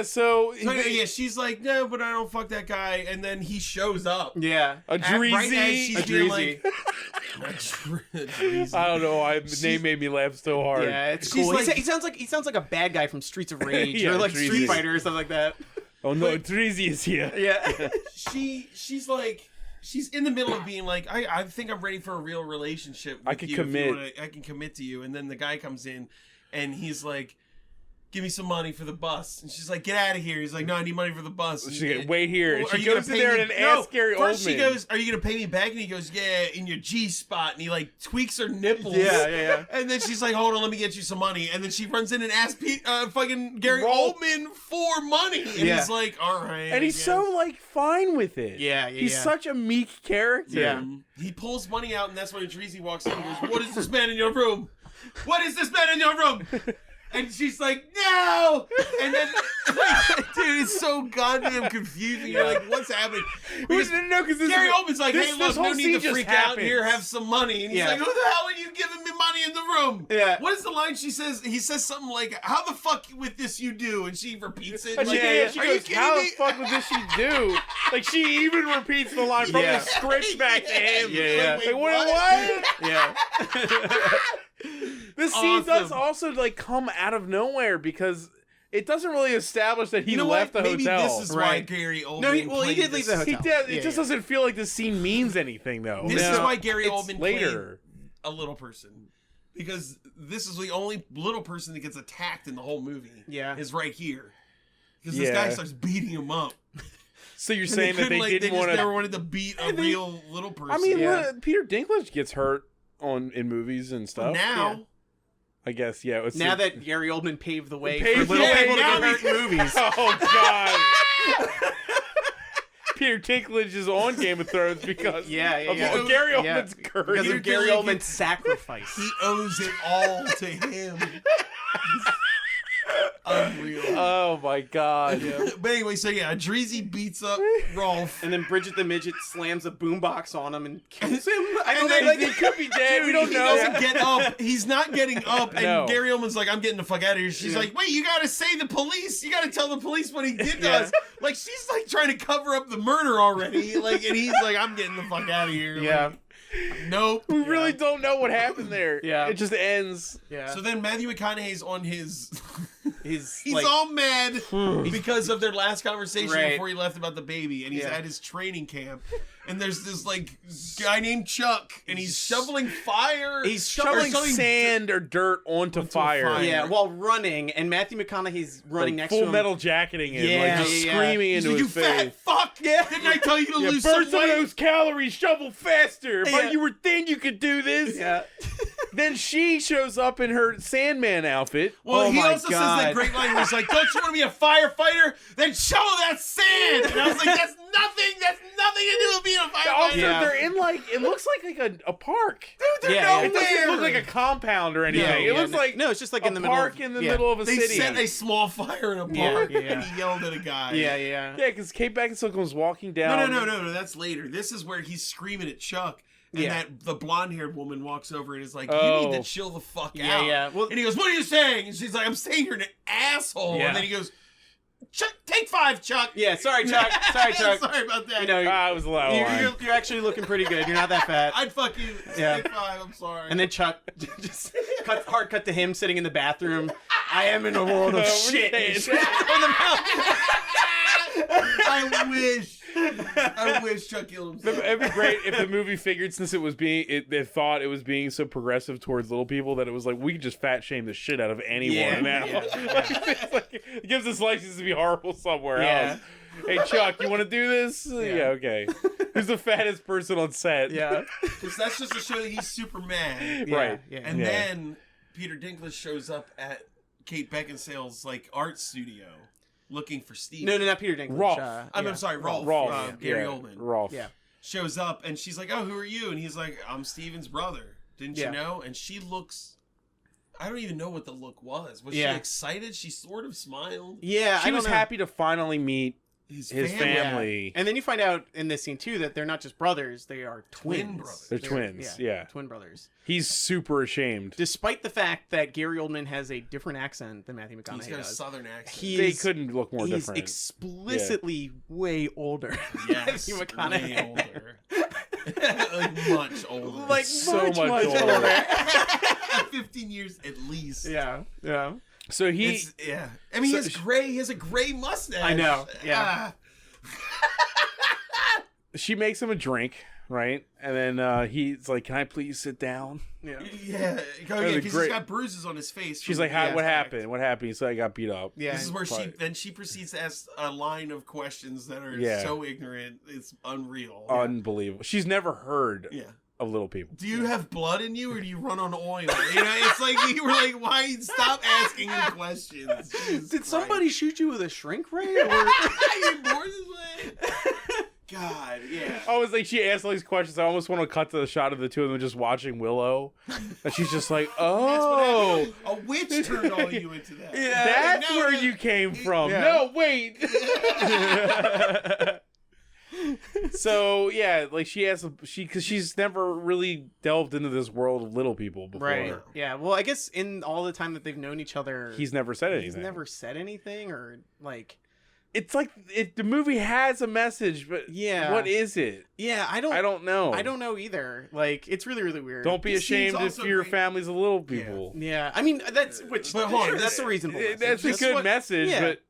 So So yeah, she's like, no, but I don't fuck that guy, and then he shows up. Yeah. a Right as Dreezy. she's being like, a Dreezy. I don't know. The name made me laugh so hard. Yeah, it's She's cool. like- he sounds like a bad guy from Streets of Rage Yeah, or like Dreezy. Street Fighter or something like that. Oh no, Dreezy is here. Yeah. She's like, she's in the middle of being like, I think I'm ready for a real relationship with I can you. If you commit. wanna- I can commit to you. And then the guy comes in and he's like, give me some money for the bus. And she's like, get out of here. He's like, no, I need money for the bus. And She's like, wait here. And Well, are she you goes gonna in pay there me- and No, asks Gary first Oldman. she goes, are you going to pay me back? And he goes, yeah, in your G spot. And he like tweaks her nipples. Yeah. And then she's like, hold on, let me get you some money. And then she runs in and asks fucking Gary Roll. Oldman for money. And Yeah. he's like, all right. And he's so like fine with it. Yeah, He's yeah. such a meek character. Yeah. He pulls money out, and that's when Dreezy walks in and goes, what is this man in your room? What is this man in your room? And she's like, no! And then, like, dude, it's so goddamn confusing. You're like, what's happening? Because No, because Gary Oldman's like, hey, this look, no whole need scene to just freak out. happens. Here, have some money. And he's Yeah. like, who the hell are you giving me money in the room? Yeah. What is the line she says? He says something like, how the fuck with this you do? And she repeats it. And Like, she are you goes, kidding how me? the fuck would this she do? Like, she even repeats the line from Yeah. the script back to him. Yeah. Wait, Like, what? Yeah. This scene does Awesome. also, like, come out of nowhere because it doesn't really establish that he You know left what? the Maybe hotel. this is why Right. Gary Oldman No, he played did leave the this. He hotel. did. It Yeah, just yeah. doesn't feel like this scene means anything, though. This No. is why Gary It's Oldman later. played a little person. Because this is the only little person that gets attacked in the whole movie. Yeah. Is right here. Because this Yeah. guy starts beating him up. So you're saying that they didn't want They to? never wanted to beat a real little person. I mean, Peter Dinklage gets hurt in movies and stuff. Now. I guess, yeah. Now that Gary Oldman paved the way Paved for the little way, people to now get hurt in movies. Oh God. Peter Dinklage is on Game of Thrones because of Gary Oldman's curse. Because of Gary Oldman's sacrifice. He owes it all to him. Unreal. Oh my God. But anyway, so Dreezy beats up Rolf. And then Bridget the Midget slams a boombox on him and kills him. I don't then, know. He could be dead. We don't He know. doesn't get up. He's not getting up. And No. Gary Oldman's like, I'm getting the fuck out of here. She's like, wait, you gotta say the police. You gotta tell the police what he did to us. Like, she's like trying to cover up the murder already. Like, and he's like, I'm getting the fuck out of here. Yeah. Like, nope. We really don't know what happened there. Yeah. It just ends. Yeah. So then Matthew McConaughey's on his... He's He's like, all mad because of their last conversation Right. before he left about the baby, and he's at his training camp, and there's this like guy named Chuck, and he's shoveling fire. He's Shoveling sand or dirt onto fire. Yeah, while running, and Matthew McConaughey's running Like next to full him. metal jacketing him, Yeah, like just yeah. screaming He's into like, his you fat face. fuck! Yeah. Didn't I tell you to lose burn some some of weight? those calories, shovel faster. Yeah. But you were thin, you could do this. Yeah. Then she shows up in her Sandman outfit. Well, Oh he my also says God. that great line where he's like, don't you want to be a firefighter? Then shovel that sand! And I was like, that's nothing to do with being a Also, firefighter. they're in like, it looks like a park. Dude, they're Yeah, It doesn't nowhere. look like a compound or anything. No, it looks like No, it's just like a in the middle park of, in the middle of a They city. set a small fire in a Yeah, park, yeah. and he yelled at a guy. Yeah, yeah. Yeah, because Kate Beckinsale comes walking down. No, that's later. This is where he's screaming at Chuck. And Yeah. that the blonde-haired woman walks over and is like, Oh. you need to chill the fuck Yeah, out. yeah. Well- and he goes, what are you saying? And she's like, I'm saying you're an asshole. Yeah. And then he goes, Chuck, take 5, Chuck. Yeah, sorry, Chuck. Sorry, Chuck. Sorry about that. You know, It was a lot of line. you're actually looking pretty good. You're not that fat. I'd fuck you. Yeah. Take 5, I'm sorry. And then Chuck just hard cut to him sitting in the bathroom. I am in a world of shit. I wish Chuck killed himself. It'd be great if the movie figured, since it was they thought it was being so progressive towards little people, that it was like, we could just fat shame the shit out of anyone now. It's like, it gives us license to be horrible somewhere else. Hey Chuck, you want to do this? Yeah, okay. Who's the fattest person on set? Yeah. Because that's just to show that he's super mad. Right. Yeah. And then Peter Dinklage shows up at Kate Beckinsale's like art studio looking for Steve. No, not Peter Dinklage. Rolf. I'm sorry, Rolf. Rolf. Gary Oldman. Rolf. Yeah. Shows up and she's like, oh, who are you? And he's like, I'm Steven's brother. Didn't you Yeah. know? And she looks, I don't even know what the look was. Was she Yeah. excited? She sort of smiled. Yeah, She was happy to finally meet His his family. family. And then you find out in this scene too that they're not just brothers; they are twins. Twin brothers. They're twins, yeah. twin brothers. He's super ashamed. Despite the fact that Gary Oldman has a different accent than Matthew McConaughey He's got a does, southern accent. They couldn't look more he's different. explicitly way older. Yes, than Matthew McConaughey. way older. Like much older. Like So much older. older. 15 years at least. Yeah, yeah. So It's, yeah. I mean, he has a gray mustache. I know, yeah. she makes him a drink, right? And then he's like, "Can I please sit down?" Yeah. Yeah, because he's got bruises on his face. She's from like, the "What impact. happened? What happened?" He said, "I got beat up." Yeah. This is where she proceeds to ask a line of questions that are Yeah. so ignorant, it's unreal. Unbelievable. She's never heard Yeah. of little people. Do you have blood in you, or do you run on oil? You know, it's like you were like, why stop asking him questions? Jesus Did somebody Christ. shoot you with a shrink ray? Or... Are you born this way? God, yeah. I was like, she asked all these questions. I almost want to cut to the shot of the two of them just watching Willow. And she's just like, That's what "Oh, happened. A witch turned all you into that. that's No, where no. you came from." Yeah. No, wait. So yeah, like she has because she's never really delved into this world of little people before. Right. Yeah. Well, I guess in all the time that they've known each other, He's never said anything. he's never said anything or like. It's like the movie has a message, but Yeah. what is it? Yeah, I don't know. I don't know either. Like, it's really, really weird. Don't be This scene's ashamed if also your great. family's a little people. Yeah, I mean that's which. But hold on, that's a reasonable. That's a message. good what- message, yeah. but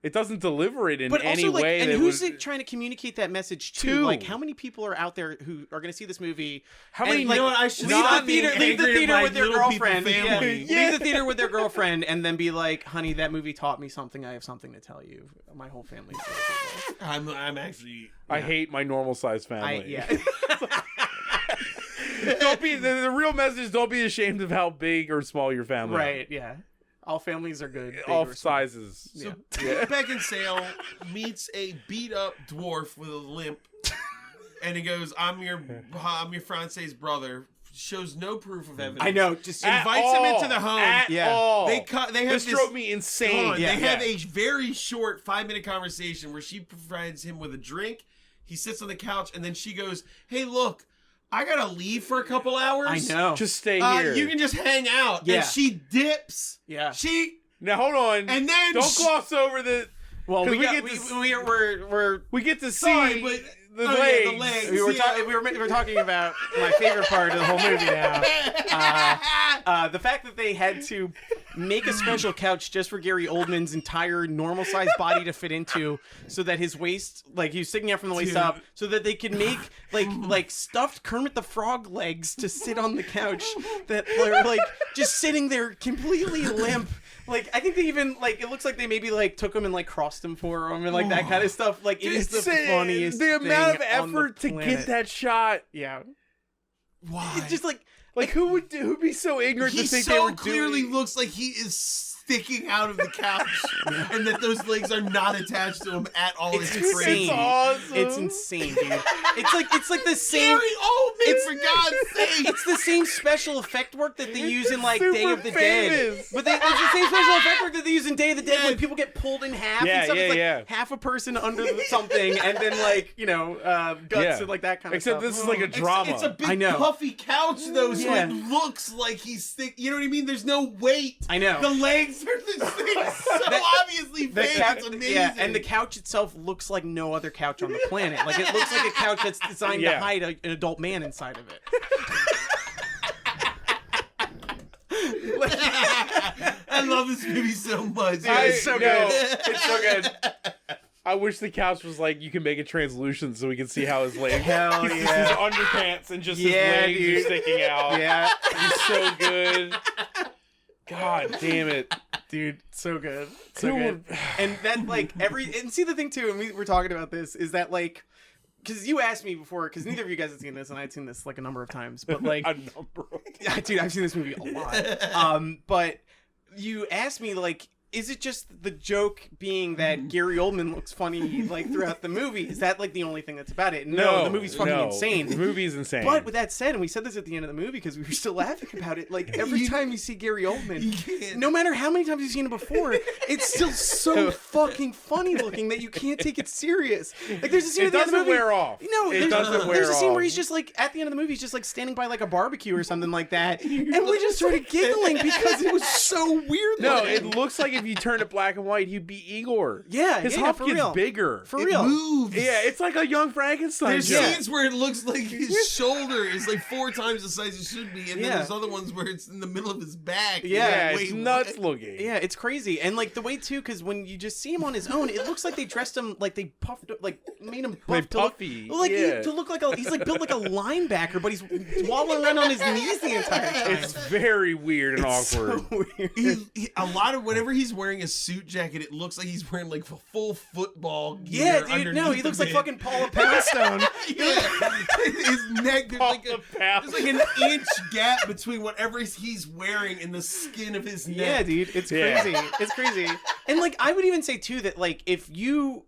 It doesn't deliver it in but any also, like, way. and that who's was, it trying to communicate that message to? To. Like, how many people are out there who are going to see this movie? How many? and, like, You know what? I should leave stop the theater, being leave the angry at theater my with their little people girlfriend. family. Leave the theater with their girlfriend, and then be like, "Honey, that movie taught me something. I have something to tell you. My whole family's really cool." I'm actually. I hate my normal sized family. Yeah. Don't be the real message is don't be ashamed of how big or small your family is. Right, yeah. All families are good. big All or small. sizes. So Kate Beckinsale meets a beat up dwarf with a limp, and he goes, "I'm your fiance's brother." Shows no proof of evidence. I know. Just Invites him into the home. At Yeah. all. They have this drove me insane. They have a very short 5-minute conversation where she provides him with a drink. He sits on the couch, and then she goes, "Hey, look, I gotta leave for a couple hours. I know. Just stay here. You can just hang out." Yeah. And she dips. Yeah. Now hold on. And then don't gloss over the. Well, 'cause we get to see Sorry, but the yeah, legs. the legs. we were Yeah. talking about my favorite part of the whole movie now. The fact that they had to make a special couch just for Gary Oldman's entire normal sized body to fit into, so that his waist, like he was sticking out from the waist Dude. up, so that they could make like stuffed Kermit the Frog legs to sit on the couch that were like just sitting there completely limp. Like, I think they even, like, it looks like they maybe, like, took him and, like, crossed him for him and, like, that kind of stuff. Like, it is the funniest The amount of thing on the effort to planet. get that shot. Yeah. Why? It's just, like, Who'd be so ignorant He to think they so were clearly doing... looks like he is sticking out of the couch, and that those legs are not attached to him at all. It's It's crazy. insane. awesome. It's insane, dude. It's like the same... Gary Oldman, for God's sake! It's the same special effect work that they use in, like, Super Day of the famous. Dead. But it's the same special effect work that they use in Day of the Dead when people get pulled in half Yeah, and stuff. yeah, It's like yeah. half a person under something, and then, like, guts Yeah. and, like, that kind of Except stuff. this is like a drama. It's a big I know. puffy couch though, so Yeah. it looks like he's thick. You know what I mean? There's no weight. I know. The legs are the thing. So obviously The fake. couch, It's amazing. yeah, and the couch itself looks like no other couch on the planet. Like, it looks like a couch that's designed Yeah. to hide an adult man inside of it. I love this movie so much. It's so good. It's so good. I wish the couch was like you can make it translucent so we can see how his legs, Hell his yeah. underpants and just Yeah, his legs dude. are sticking out. Yeah. He's so good. God damn it, Dude, so good. So Who good. And that, like, and see the thing too, and we were talking about this, is that, like, because you asked me before, because neither of you guys had seen this, and I'd seen this like a number of times, but like, a number of yeah, dude, I've seen this movie a lot. But you asked me, like, is it just the joke being that Gary Oldman looks funny, like, throughout the movie? Is that, like, the only thing that's about it? No, the movie's fucking insane. The movie's insane. But with that said, and we said this at the end of the movie because we were still laughing about it, like, every time you see Gary Oldman, no matter how many times you've seen him before, it's still so fucking funny looking that you can't take it serious. Like, there's a scene It at the end of the doesn't movie. wear off. No, It doesn't wear there's a scene off. where he's just, like, at the end of the movie, he's just, like, standing by, like, a barbecue or something like that, and we just started giggling because it was so weird. No, looking. it looks like if you turn it black and white, he'd be Igor. Yeah, his yeah, hump for gets real. bigger. For real. moves. Yeah, it's like a young Frankenstein. There's joke. scenes where it looks like his shoulder is like 4 times the size it should be, and then Yeah. there's other ones where it's in the middle of his back. Yeah, it's Wait, nuts what? looking. Yeah, it's crazy. And, like, the way, too, because when you just see him on his own, it looks like they dressed him, like, they puffed, like, made him buff to puffy, look, like, yeah. to look like he's, like, built like a linebacker, but he's waddling around on his knees the entire time. It's very weird and awkward. so weird. A lot of whenever he's wearing a suit jacket, it looks like he's wearing like a full football gear. Yeah, dude, no, underneath he looks of like it. fucking Paula Poundstone. Yeah, his neck. There's like, Paula Poundstone. there's like an inch gap between whatever he's wearing and the skin of his neck. Yeah, dude, it's Yeah. crazy. It's crazy. And, like, I would even say, too, that, like, if you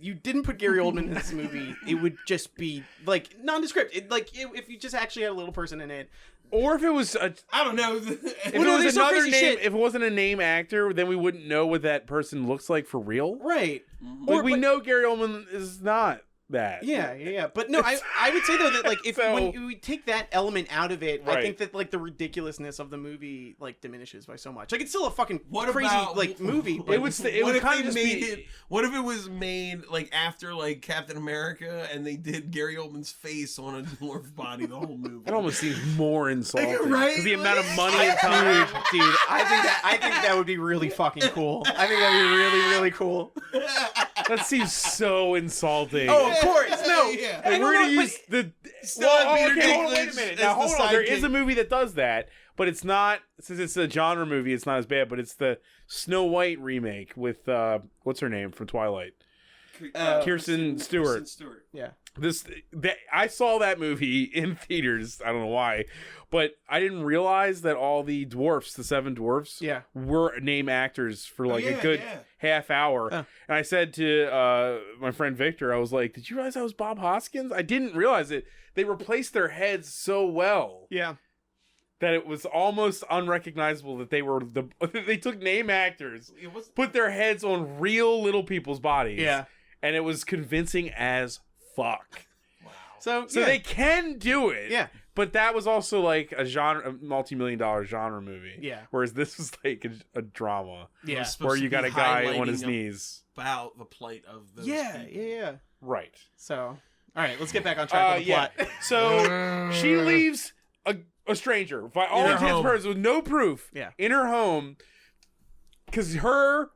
didn't put Gary Oldman in this movie, it would just be, like, nondescript. If you just actually had a little person in it. Or if it was a, I don't know. if Well, no, it was there's no another crazy name, shit. if it wasn't a name actor, then we wouldn't know what that person looks like for real. Right. Like we know Gary Oldman is not that. Yeah. But no, I would say though that like if when we take that element out of it, I think that like the ridiculousness of the movie like diminishes by so much. Like it's still a fucking crazy like movie. But what if it was made like after like Captain America and they did Gary Oldman's face on a dwarf body the whole movie? It almost seems more insulting, right? Because the amount of money and time, dude. I think that would be really fucking cool. I think that'd be really, really cool. That seems so insulting. Oh, of course. No. Yeah. And we're gonna use the. Peter Dinklage wait a minute. as Now the hold on. There sidekick. is a movie that does that, but it's not. Since it's a genre movie, it's not as bad. But it's the Snow White remake with what's her name from Twilight, Kirsten Stewart. Yeah. I saw that movie in theaters. I don't know why, but I didn't realize that all the dwarfs, the 7 dwarfs, were name actors for like a good half hour. And I said to my friend Victor, I was like, "Did you realize that was Bob Hoskins?" I didn't realize it. They replaced their heads so well, that it was almost unrecognizable that they were they took name actors, put their heads on real little people's bodies, and it was convincing as fuck. Wow. So they can do it. Yeah. But that was also like a multi-million-dollar genre movie. Yeah. Whereas this was like a drama. Yeah. Where you got a guy on his knees. About the plight of those people. Yeah. Right. So, all right, let's get back on track with the plot. So she leaves a stranger, by all intents and purposes, with no proof, in her home, because her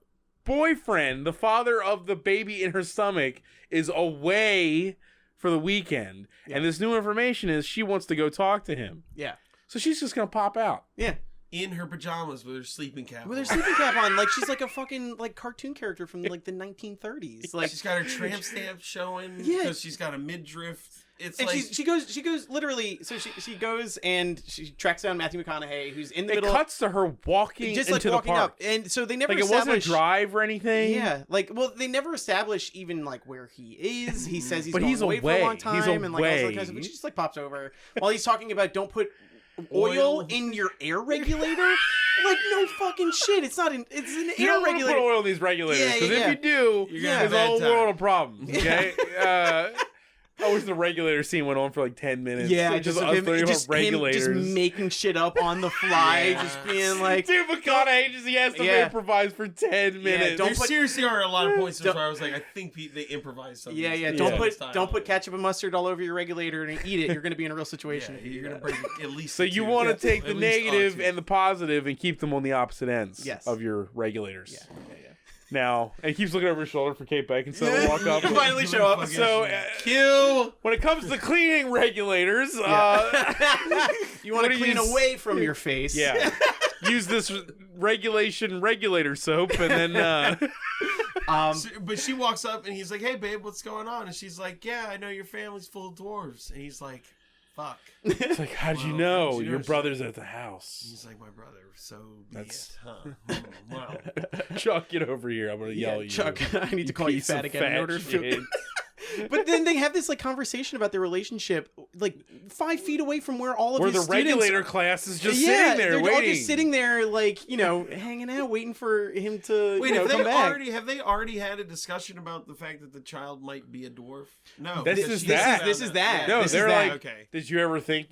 boyfriend, the father of the baby in her stomach, is away for the weekend. And this new information is she wants to go talk to him. Yeah. So she's just going to pop out. Yeah. In her pajamas with her sleeping cap on. With her sleeping cap on. Like she's like a fucking like cartoon character from like the 1930s. Like she's got her tramp stamp showing because she's got a midriff. It's and like she goes literally. So she goes and she tracks down Matthew McConaughey, who's in the middle. It cuts to her walking just into like walking the park. up, and so they never like it wasn't a drive or anything. Yeah, like they never establish even like where he is. He says he's but going he's away for a long time, he's and like all that kind of stuff. But she just like pops over while he's talking about don't put oil in your air regulator. Like no fucking shit. It's not. It's an air regulator. Put oil in these regulators because if you do, there's a whole world of problems. Okay. I wish the regulator scene went on for like 10 minutes. Yeah, just us learning about regulators. Him just making shit up on the fly, just being like, dude, McConaughey he has to improvise for 10 minutes. There seriously are a lot of points where I was like, I think they improvised something. Yeah. Don't put ketchup and mustard all over your regulator and eat it. You're going to be in a real situation. You're going to bring at least. So you want to take the negative and the positive and keep them on the opposite ends of your regulators. Yeah. Now, and he keeps looking over his shoulder for Kate Beckinsale to walk up. Finally show up. So, when it comes to cleaning regulators, you want to clean away from your face. Yeah. Use this regulator soap, and then. But she walks up, and he's like, "Hey, babe, what's going on?" And she's like, "Yeah, I know your family's full of dwarves." And he's like, "Fuck." It's like, how'd you know? Your brother's at the house. He's like, "My brother." So that's wow. Chuck, get over here. I'm gonna yell at you. Chuck, I need to call you fat again in order to. But then they have this like conversation about their relationship, like 5 feet away from where all of his students. Where the regulator class is just sitting there they're waiting. all just sitting there, like hanging out, waiting for him to come back. Have they already had a discussion about the fact that the child might be a dwarf? No, this is that. No, they're like, okay. Did you ever think,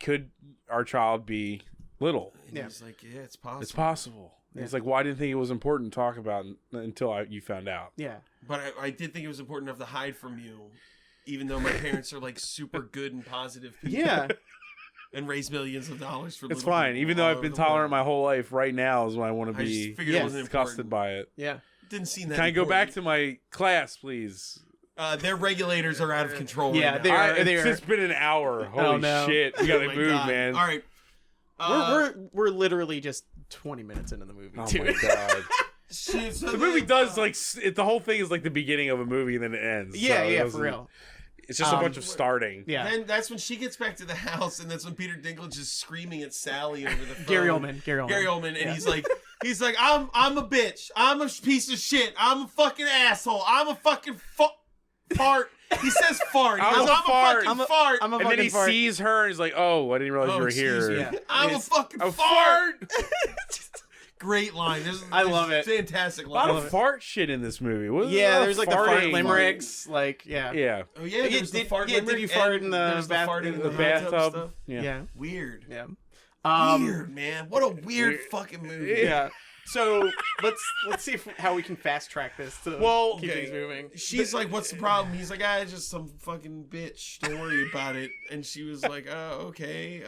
could our child be little? And he's like, yeah, it's possible. It's possible. Yeah. He's like, well, I didn't think it was important to talk about until you found out. Yeah. But I did think it was important enough to hide from you, even though my parents are like super good and positive people. Yeah. And raise millions of dollars for. It's fine. Even though I've been tolerant my whole life, right now is when I want to be disgusted by it. Yeah. Didn't seem that. Can I go back to my class, please? Their regulators are out of control. Yeah, right they now. are. It's just been an hour. Holy shit! We gotta move, man. All right. We're literally just 20 minutes into the movie. Oh my god. The movie does like the whole thing is like the beginning of a movie and then it ends. Yeah, for real. It's just a bunch of starting. Yeah. Then that's when she gets back to the house, and that's when Peter Dinklage is screaming at Sally over the phone. Gary Oldman, and he's like, I'm a bitch. I'm a piece of shit. I'm a fucking asshole. I'm a fucking fart. He says fart. He goes, I'm a fucking fart. And then he sees her and he's like, oh, I didn't realize you were here. I'm a fucking fart. great line. I love it. Fantastic A lot line. of fart shit in this movie. There's like the fart farting. limericks. Like, yeah. Yeah. Oh yeah, there's the fart. Did you fart in the there's bath- fart in The the bathtub. stuff. Yeah. Weird. Yeah. Weird, man. What a weird fucking movie. Yeah. So let's see how we can fast track this to keep things moving. She's like, "What's the problem?" He's like, "Ah, it's just some fucking bitch. Don't worry about it." And she was like, okay.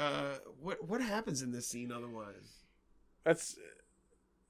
What happens in this scene otherwise? That's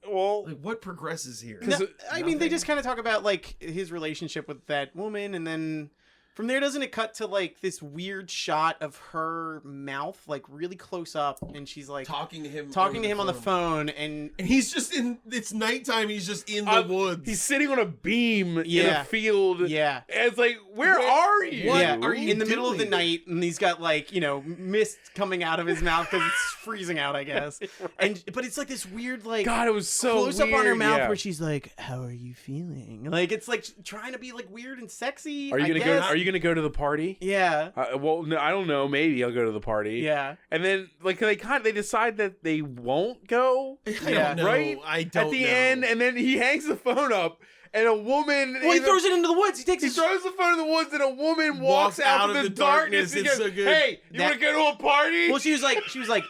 well. Like, what progresses here? No, I mean, they Nothing? just kind of talk about like his relationship with that woman, and then from there, doesn't it cut to like this weird shot of her mouth, like really close up, and she's like talking to him on the phone, and he's just it's nighttime. He's just in the woods. He's sitting on a beam in a field. Yeah. And it's like, where are you? yeah, are you in the middle of the doing? night, and he's got like mist coming out of his mouth because it's freezing out, I guess. But it's like this weird like God, it was so close up on her weird, mouth yeah. where she's like, "How are you feeling?" Like it's like trying to be like weird and sexy. Are you gonna guess. go? Are you gonna go to the party? Yeah. Well, no, I don't know. Maybe I'll go to the party. Yeah. And then, like, they decide that they won't go. I don't know. Right? I don't At the know. end, and then he hangs the phone up, and a woman. Well, he throws it into the woods. He takes He his throws the phone in the woods, and a woman walks out of the darkness. And It's goes, so good. "Hey, you want to go to a party?" Well, she was like,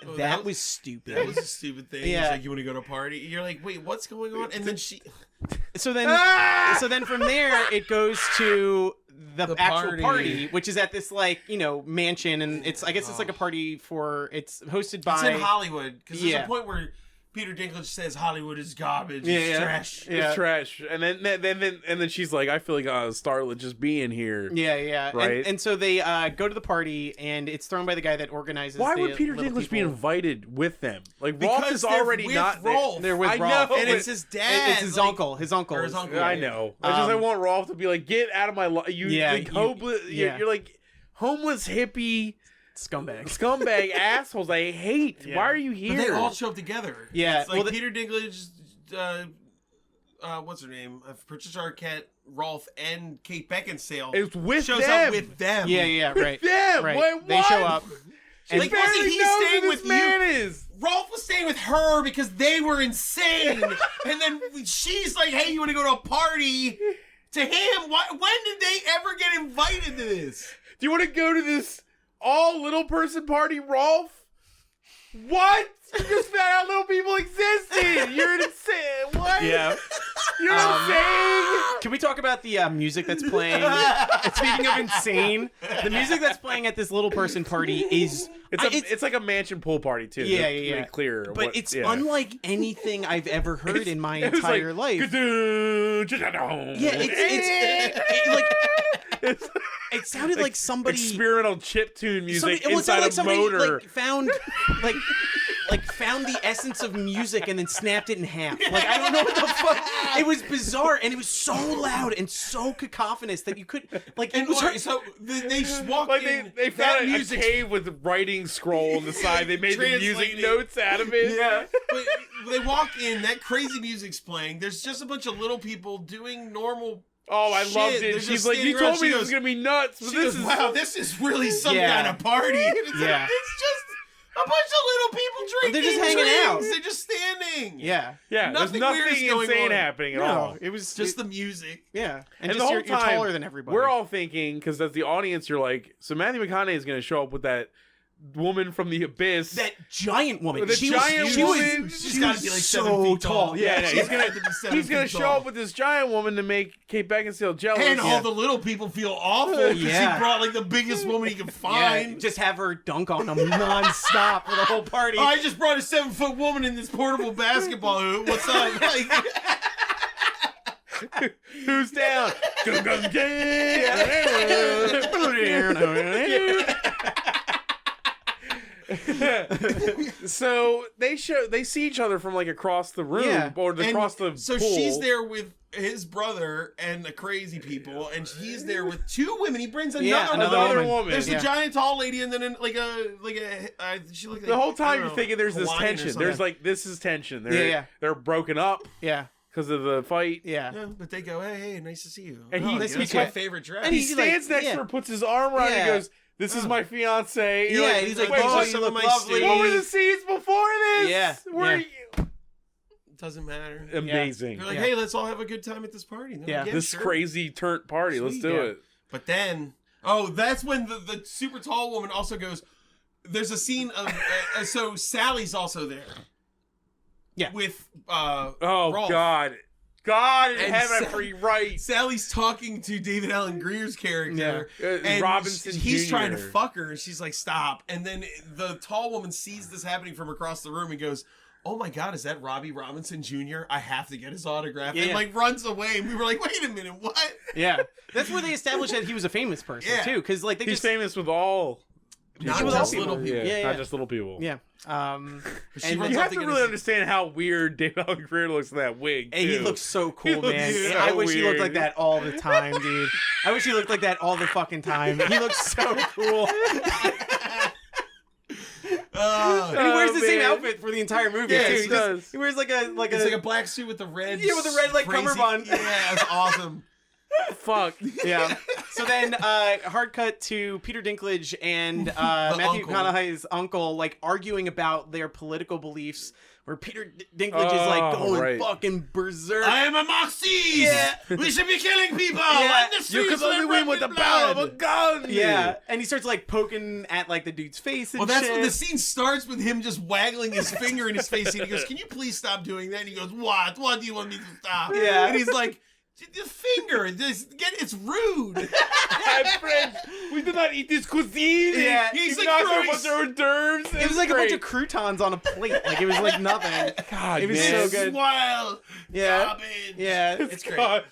Oh, that was stupid. That was a stupid thing. Yeah. He's like, "You want to go to a party?" You're like, "Wait, what's going on?" And then she, So then, Ah! so then from there it goes to the actual party. party, which is at this like mansion, and I guess it's like a party it's hosted by. it's in Hollywood because there's Yeah. a point where Peter Dinklage says Hollywood is garbage, Yeah, it's yeah. trash. Yeah. It's trash. And then she's like, "I feel like a starlet just being here." Yeah. Right. And so they go to the party, and it's thrown by the guy that organizes. Why the would Peter little Dinklage be people. invited with them? Like, Because Rolf is they're already with not Rolf. there. They're with I Rolf. know, And but- it's his dad. It's his like- uncle. His uncle. Or his uncle. I know. I want Rolf to be like, "Get out of my life." Yeah, You're like homeless hippie scumbag assholes. I hate. Yeah. Why are you here? But they all show up together. Yeah, It's like well, Peter Dinklage, what's her name? Patricia Arquette, Rolf, and Kate Beckinsale. It's with shows them. up with them. Yeah, right. Them. Right. What? They show up. She Like, barely wasn't he knows staying who with this you? man is. Rolf was staying with her because they were insane. And then she's like, "Hey, you want to go to a party?" To him, when did they ever get invited to this? Do you want to go to this all little person party, Rolf? What? You just found out little people existed. You're insane. What? Yeah. You're insane. Can we talk about the music that's playing? Speaking of insane, the music that's playing at this little person party is It's like a mansion pool party too. Yeah, to yeah. make clear. but what- it's yeah. unlike anything I've ever heard in my It was entire like, life. Yeah, It sounded like somebody experimental chiptune music it sounded inside a motor. found found the essence of music and then snapped it in half. Like, I don't know what the fuck. It was bizarre, and it was so loud and so cacophonous that you could like. It And was so they walk Like in. they that found a music. cave with writing scroll on the side. They made the music Translated. notes out of it. Yeah, but they walk in. That crazy music's playing. There's just a bunch of little people doing normal. Oh, I Shit, loved they're it. just She's like, standing "You around." told me She this was goes- gonna be nuts, but She this goes, is "Wow, this is really some Yeah. kind of party." It's, Yeah. it's just a bunch of little people drinking. They're just hanging drinks. out. They're just standing. yeah. yeah." There's Nothing weird nothing is going insane on. happening at No, all. it was Just the music. yeah, And just the whole you're time, taller than everybody. we're all thinking, because as the audience, you're like, so Matthew McConaughey is going to show up with that woman from the abyss. that giant woman. The she giant was, she woman. was, She's she got was to be like so 7 feet tall. Yeah, she's he's gonna gonna- have to be 7 He's going to feet show tall. up with this giant woman to make Kate Beckinsale jealous. And all the little people feel awful because Yeah. he brought like the biggest woman he could find. yeah, just have her dunk on them nonstop for the whole party. Oh, I just brought a 7-foot woman in this portable basketball hoop. What's up? Like, Who's down? Gung, gung, gang. So they see each other from like across the room Yeah. or and across the so pool. she's there with his brother and the crazy people, and he's there with 2 women. He brings another, another woman. There's Yeah. the giant tall lady, and then she looked like, The whole I time don't you're know, thinking there's this Hawaiian or tension. something. There's like this is tension. Yeah. They're broken up yeah, because of the fight. yeah. Yeah, but they go, hey, nice to see you. And Oh, he- that's he- my favorite dress. And he he's like- stands next yeah. to her, puts his arm around her, Yeah. and goes, "This is my fiance." You're Yeah, like, he's like, "Wait, "Oh, what- you some look of my lovely." students- what were the scenes before this? Yeah, Where yeah. Doesn't matter. Amazing. They're like, hey, let's all have a good time at this party. And they're like, This sure. crazy turnt party. Let's do it. But then, that's when the super tall woman also goes. There's a scene of so Sally's also there. Yeah. With Rolf. God in heaven, for you right. Sally's talking to David Allen Greer's character, and Robinson he's Jr. trying to fuck her, and she's like, "Stop!" And then the tall woman sees this happening from across the room and goes, "Oh my God, is that Robbie Robinson Jr.? I have to get his autograph." And like runs away, and we were like, "Wait a minute, what?" Yeah, that's where they established that he was a famous person too, because like he's famous with all. Not just little people. Not just little people. Yeah. And you have to really understand how weird David Allen Greer looks in that wig. Hey, he looks so cool, man. So I wish he looked weird. like that all the time, dude. I wish he looked like that all the fucking time. He looks so cool. And he wears the same outfit for the entire movie too. He does. He wears like a it's like a black suit with the red. Yeah, with the red like cummerbund. Yeah, it's awesome. Fuck. Yeah. So then, hard cut to Peter Dinklage and Matthew McConaughey's uncle, like arguing about their political beliefs. Where Peter Dinklage is like going fucking berserk. I am a Marxist. Yeah. We should be killing people. Yeah. You can only win with the barrel of a gun. Yeah, and he starts like poking at like the dude's face and that's shit. when the scene starts with him just waggling his finger in his face, and he goes, "Can you please stop doing that?" And he goes, "What? What do you want me to stop?" Yeah, and he's like, "The finger, it's rude." My friend, we did not eat this cuisine. Yeah, he's like not throwing hors d'oeuvres. It was like a bunch of croutons on a plate. Like it was like nothing. God, it was man. so good. Wild. Yeah, garbage. yeah, it's great. God.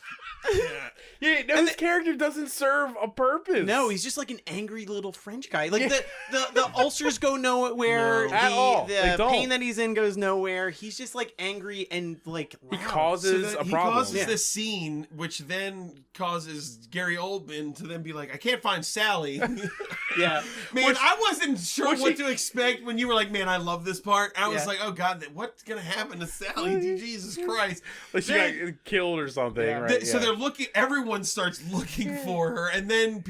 Yeah. No, his character doesn't serve a purpose. No, he's just like an angry little French guy. Like the ulcers go nowhere. At all. They The don't. pain that he's in goes nowhere. He's just like angry and like loud. He causes a problem. He causes this scene, which then causes Gary Oldman to then be like, "I can't find Sally." Yeah, man, I wasn't sure what to expect when you were like, "Man, I love this part." I was Yeah. like, "Oh God, what's gonna happen to Sally?" Jesus Christ! Like she got killed or something, right? So they're looking. Everyone starts looking for her, and then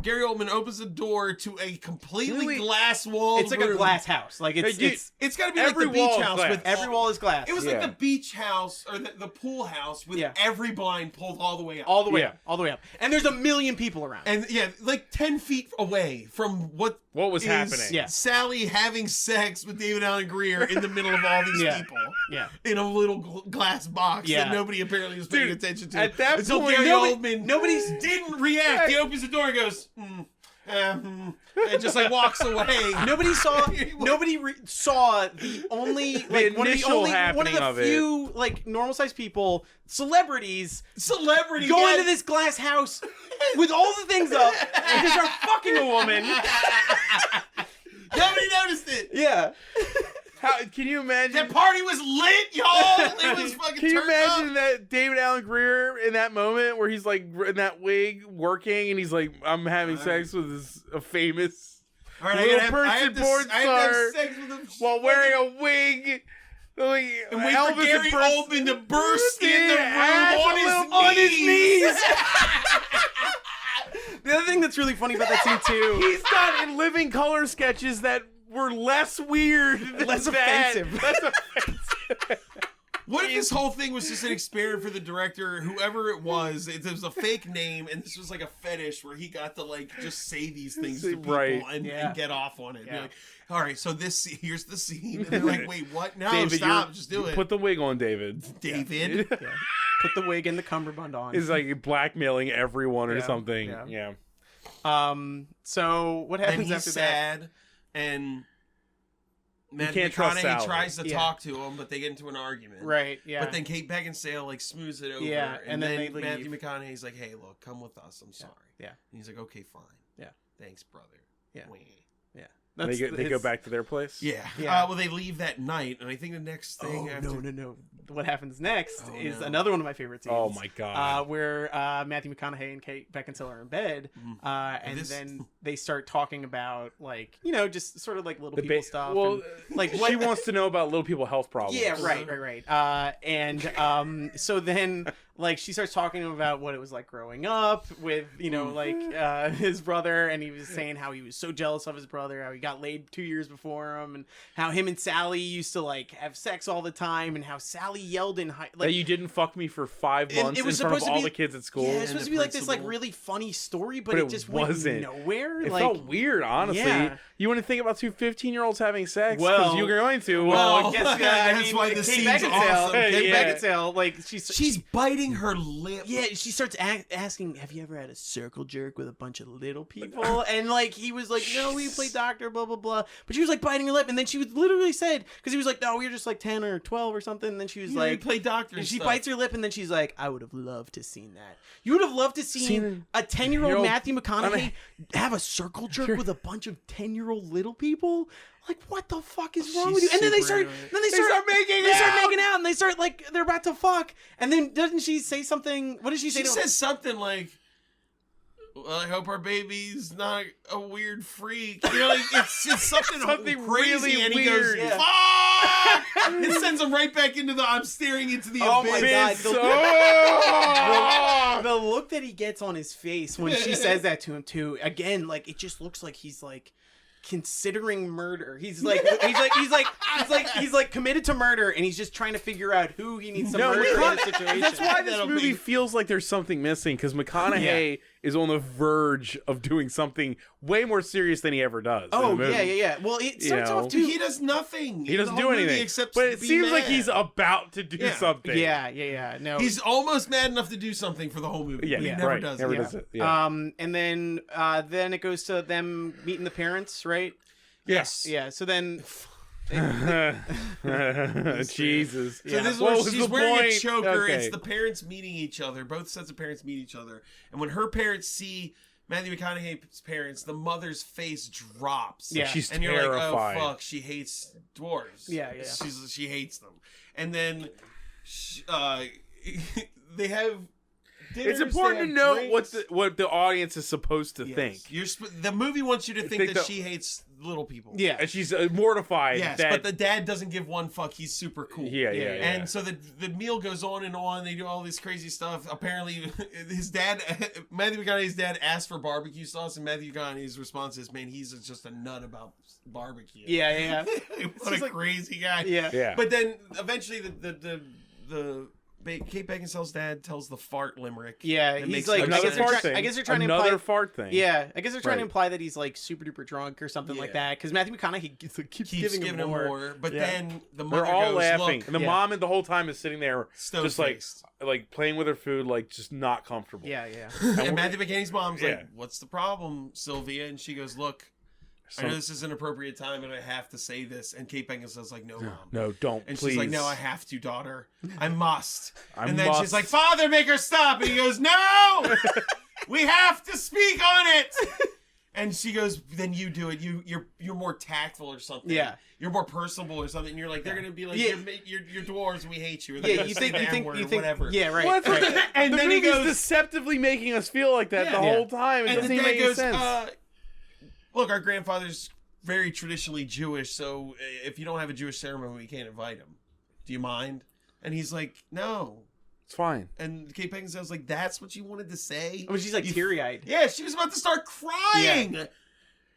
Gary Oldman opens the door to a completely glass wall. It's like a glass house. Like it's got to be like every the beach wall is house glass. with every wall is glass. It was like the beach house or the pool house with every blind pulled all the way up. All the way up. All the way up. And there's a million people around. And like 10 feet away from what was is happening. Yeah. Sally having sex with David Allen Greer in the middle of all these people. Yeah. In a little glass box Yeah. that nobody apparently was paying attention to. At that until point, Gary Oldman nobody's didn't react. He opens the door and goes, and just like walks away. Nobody saw. Saw the only like one of the few like normal sized people, celebrities go into this glass house with all the things up and just start fucking a woman. Nobody noticed it. Yeah. How can you imagine? That party was lit, y'all. It was fucking. Can you imagine up. that David Allen Greer in that moment where he's like in that wig working and he's like, "I'm having sex with a famous little person porn star while wearing a wig." Like, and wait for Gary Oldman to burst in the room on his knees. The other thing that's really funny about that scene too, he's done in living color sketches that were less weird, less offensive. What if this whole thing was just an experiment for the director, whoever it was was a fake name, and this was like a fetish where he got to like just say these things to people and get off on it. Yeah. Like, all right, so here's the scene, and they're like, "Wait, what? No, David, stop, just do it." Put the wig on, David. David, put the wig and the cummerbund on. Is like blackmailing everyone or something. Yeah. So what happens after sad, that? And can't trust McConaughey Sally. tries to talk to him, but they get into an argument. Right, yeah. But then Kate Beckinsale like smooths it over. Yeah, and then they Matthew leave. McConaughey's like, "Hey, look, come with us. I'm sorry." Yeah. And he's like, "Okay, fine. Yeah. Thanks, brother." Yeah. Wah. Yeah. They go back to their place? Yeah. Well, they leave that night, and I think the next thing No. What happens next is another one of my favorite scenes. Oh, my God. Where Matthew McConaughey and Kate Beckinsale are in bed, and then they start talking about, like, just sort of like little people stuff. Well, and, like, she wants to know about little people health problems. Yeah, right. So then, like she starts talking to him about what it was like growing up with, you know, like his brother, and he was saying how he was so jealous of his brother, how he got laid 2 years before him, and how him and Sally used to like have sex all the time, and how Sally yelled in high That you didn't fuck me for 5 months in front of all the kids at school. Yeah, it was supposed to be like this like really funny story, but it just wasn't. went nowhere. It like, felt weird, honestly. Yeah. You want to think about 2 15-year-olds having sex? Well- Because you're going to. Well, I guess I that's mean, why the Kate scene's Beckinsale, awesome. Kate Yeah. Beckinsale, like She's biting her lip. yeah, she starts asking, "Have you ever had a circle jerk with a bunch of little people?" And like he was like, "No, we play doctor, blah blah blah." But she was like biting her lip, and then she was literally said, because he was like, "No, we were just like 10 or 12 or something." And then she was You like, play doctor. and And she stuff. bites her lip, and then she's like, "I would have loved to seen that. You would have loved to seen a 10-year-old Matthew McConaughey have a circle jerk with a bunch of 10-year-old little people." Like, what the fuck is wrong with you? And then they start making out, and they start like they're about to fuck. And then doesn't she say something? What does she say? She says something like, "Well, I hope our baby's not a weird freak." You know, like, it's something Something crazy, really and he weird. goes, "Fuck!" It sends him right back into the I'm staring into the Oh abyss. my God, Oh! the look that he gets on his face when she says that to him too. Again, like it just looks like he's like considering murder. He's like committed to murder, and he's just trying to figure out who he needs to murder in the situation. That's why this That'll movie be- feels like there's something missing, because McConaughey is on the verge of doing something way more serious than he ever does. in Oh the movie. yeah. Well, it starts know. off too. He does nothing. He doesn't The do whole movie anything. except But it be seems like mad. he's about to do Yeah. something. Yeah. No. He's almost mad enough to do something for the whole movie. Yeah, but he Yeah. never right. does Never it. does it. Yeah. And then it goes to them meeting the parents, right? Yes. Yeah. So then. Jesus. So this is What where was she's the wearing a point? choker. Okay. It's the parents meeting each other. Both sets of parents meet each other. And when her parents see Matthew McConaughey's parents, the mother's face drops. Yeah. She's And you're terrified. like, oh, fuck, she hates dwarves. Yeah. She hates them. And then they have dinners, It's important to know drinks. what the audience is supposed to Yes. think. The movie wants you to think that that- she hates little people. Yeah. And she's mortified. Yes, that, but the dad doesn't give one fuck. He's super cool. Yeah. And so the meal goes on and on. They do all this crazy stuff. Apparently, Matthew McConaughey's dad asked for barbecue sauce, and Matthew McConaughey's response is, "Man, he's just a nut about barbecue." Yeah. What a crazy guy. Yeah. But then eventually, Kate Beckinsale's dad tells the fart limerick. Yeah, that he's makes like, no Another sense. fart thing. I guess they're trying to Another imply, fart thing. Yeah, I guess they're trying to Right. imply that he's like super duper drunk or something like Yeah. that. Because Matthew McConaughey keeps giving him more. But Yeah. then the mother They're all goes, laughing. "Look, And the Yeah. mom the whole time is sitting there just stone-faced." like playing with her food, like just not comfortable. Yeah. And Matthew McConaughey's mom's Yeah. like, "What's the problem, Sylvia?" And she goes, "Look, I know this is an appropriate time, and I have to say this." And Kate Beckinsale's like, "No, mom." No, don't. And please. she's like, "No, I have to, daughter. I must." I and then must. she's like, "Father, make her stop." And he goes, "No, we have to speak on it." And she goes, "Then you do it. You're more tactful or something. Yeah. You're more personable or something." And you're like, they're gonna be like, Yeah. "You're dwarves, and we hate you." Or Yeah, they're you gonna say think, the N-word or whatever. yeah, right. Well, that's what right. And the then he movie's goes, deceptively making us feel like that Yeah. the Yeah. whole time. It and doesn't the even dad make any goes, sense. "Look, our grandfather's very traditionally Jewish, so if you don't have a Jewish ceremony, we can't invite him. Do you mind?" And he's like, "No." It's fine. And Kate Beckinsale's like, "That's what you wanted to say?" When she's like You- teary-eyed. Yeah, she was about to start crying.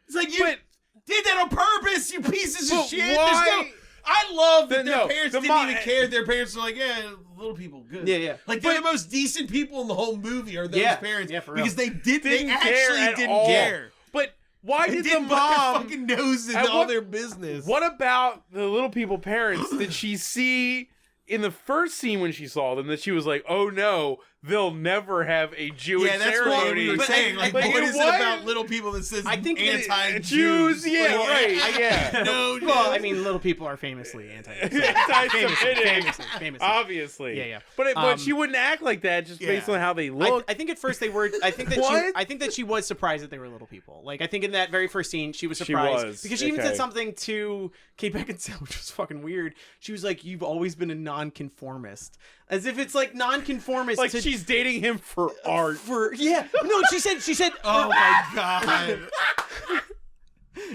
It's like, you But- did that on purpose, you pieces of But shit. why- I love that their No, parents the didn't mo- even care. Their parents were like, "Yeah, little people, good." Yeah. Like, they're the most decent people in the whole movie are those Yeah. parents. Yeah, for real. Because they Didn't actually care at didn't all. care. But why They did the didn't put their mom? fucking nose in At all what- their business. What about the little people parents? Did she see in the first scene when she saw them that she was like, "Oh no, they'll never have a Jewish Yeah, that's what ceremony"? we were saying. Like, Like, what is it what? about little people that says I think it- anti-Jews? Yeah, Like, right, yeah. No, Well, I mean, little people are famously Anti-Semitic. famously. Obviously. Yeah. But she wouldn't act like that just based Yeah. on how they look. I think at first they were. I think that What? I think that she was surprised that they were little people. Like I think in that very first scene she was surprised was, because she even okay. said something to Kate Beckinsale, which was fucking weird. She was like, "You've always been a nonconformist," as if it's like nonconformist. like to, she's dating him for art. No, she said. Oh my god.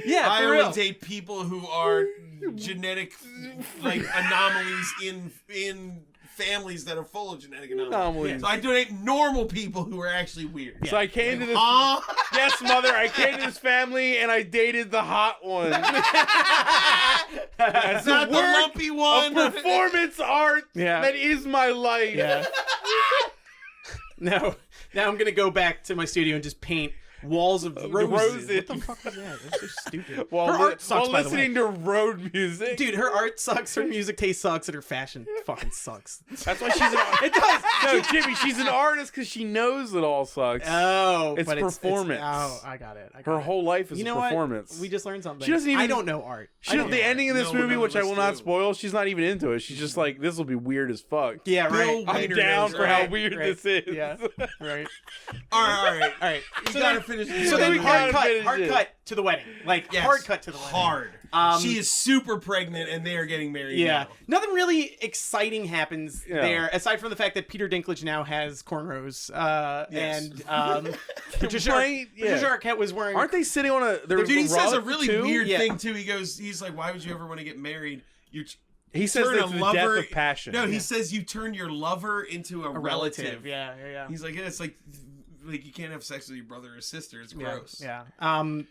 Yeah, I for only real. date people who are genetic like anomalies in families that are full of genetic anomalies. Anomalies. So I donate normal people who are actually weird. So I came to this. Huh? Yes, mother. I came to this family and I dated the hot one. That's Not the lumpy one. Of performance art. Yeah. That is my life. Yeah. Now I'm gonna go back to my studio and just paint walls of roses. What the fuck is that? That's so stupid. While, her art sucks, by the way. listening to road music. Dude, her art sucks, her music taste sucks, and her fashion fucking sucks. That's why she's an artist. It does. No, Jimmy, she's an artist because she knows it all sucks. Oh, It's but performance. Oh, I got it. Her whole life is You a know performance. what? We just learned something. She doesn't even- I don't know art. The ending of this No, movie, none which of I will us not do. spoil, she's not even into it. She's just like, this will be weird as fuck. Yeah, Bill right. I'm Hader down knows, for how right? weird Right. this is. Yeah, right. All right. All right. You So gotta then, finish. so then we gotta finish hard it. cut to the wedding. Like, Yes. hard cut to the wedding. Hard. Um, She is super pregnant, and they are getting married. Yeah. now. Nothing really exciting happens Yeah. there, aside from the fact that Peter Dinklage now has cornrows. Yes. And Patricia Right? Yeah. Arquette was wearing... Aren't they sitting on a? Dude, he says a rug, really too? weird Yeah. thing too. He's like, "Why would you ever want to get married? You He says turn that's a the lover death of passion. No, he says you turn your lover into a relative. Yeah. He's like, yeah, it's like you can't have sex with your brother or sister. It's Yeah. gross. Yeah.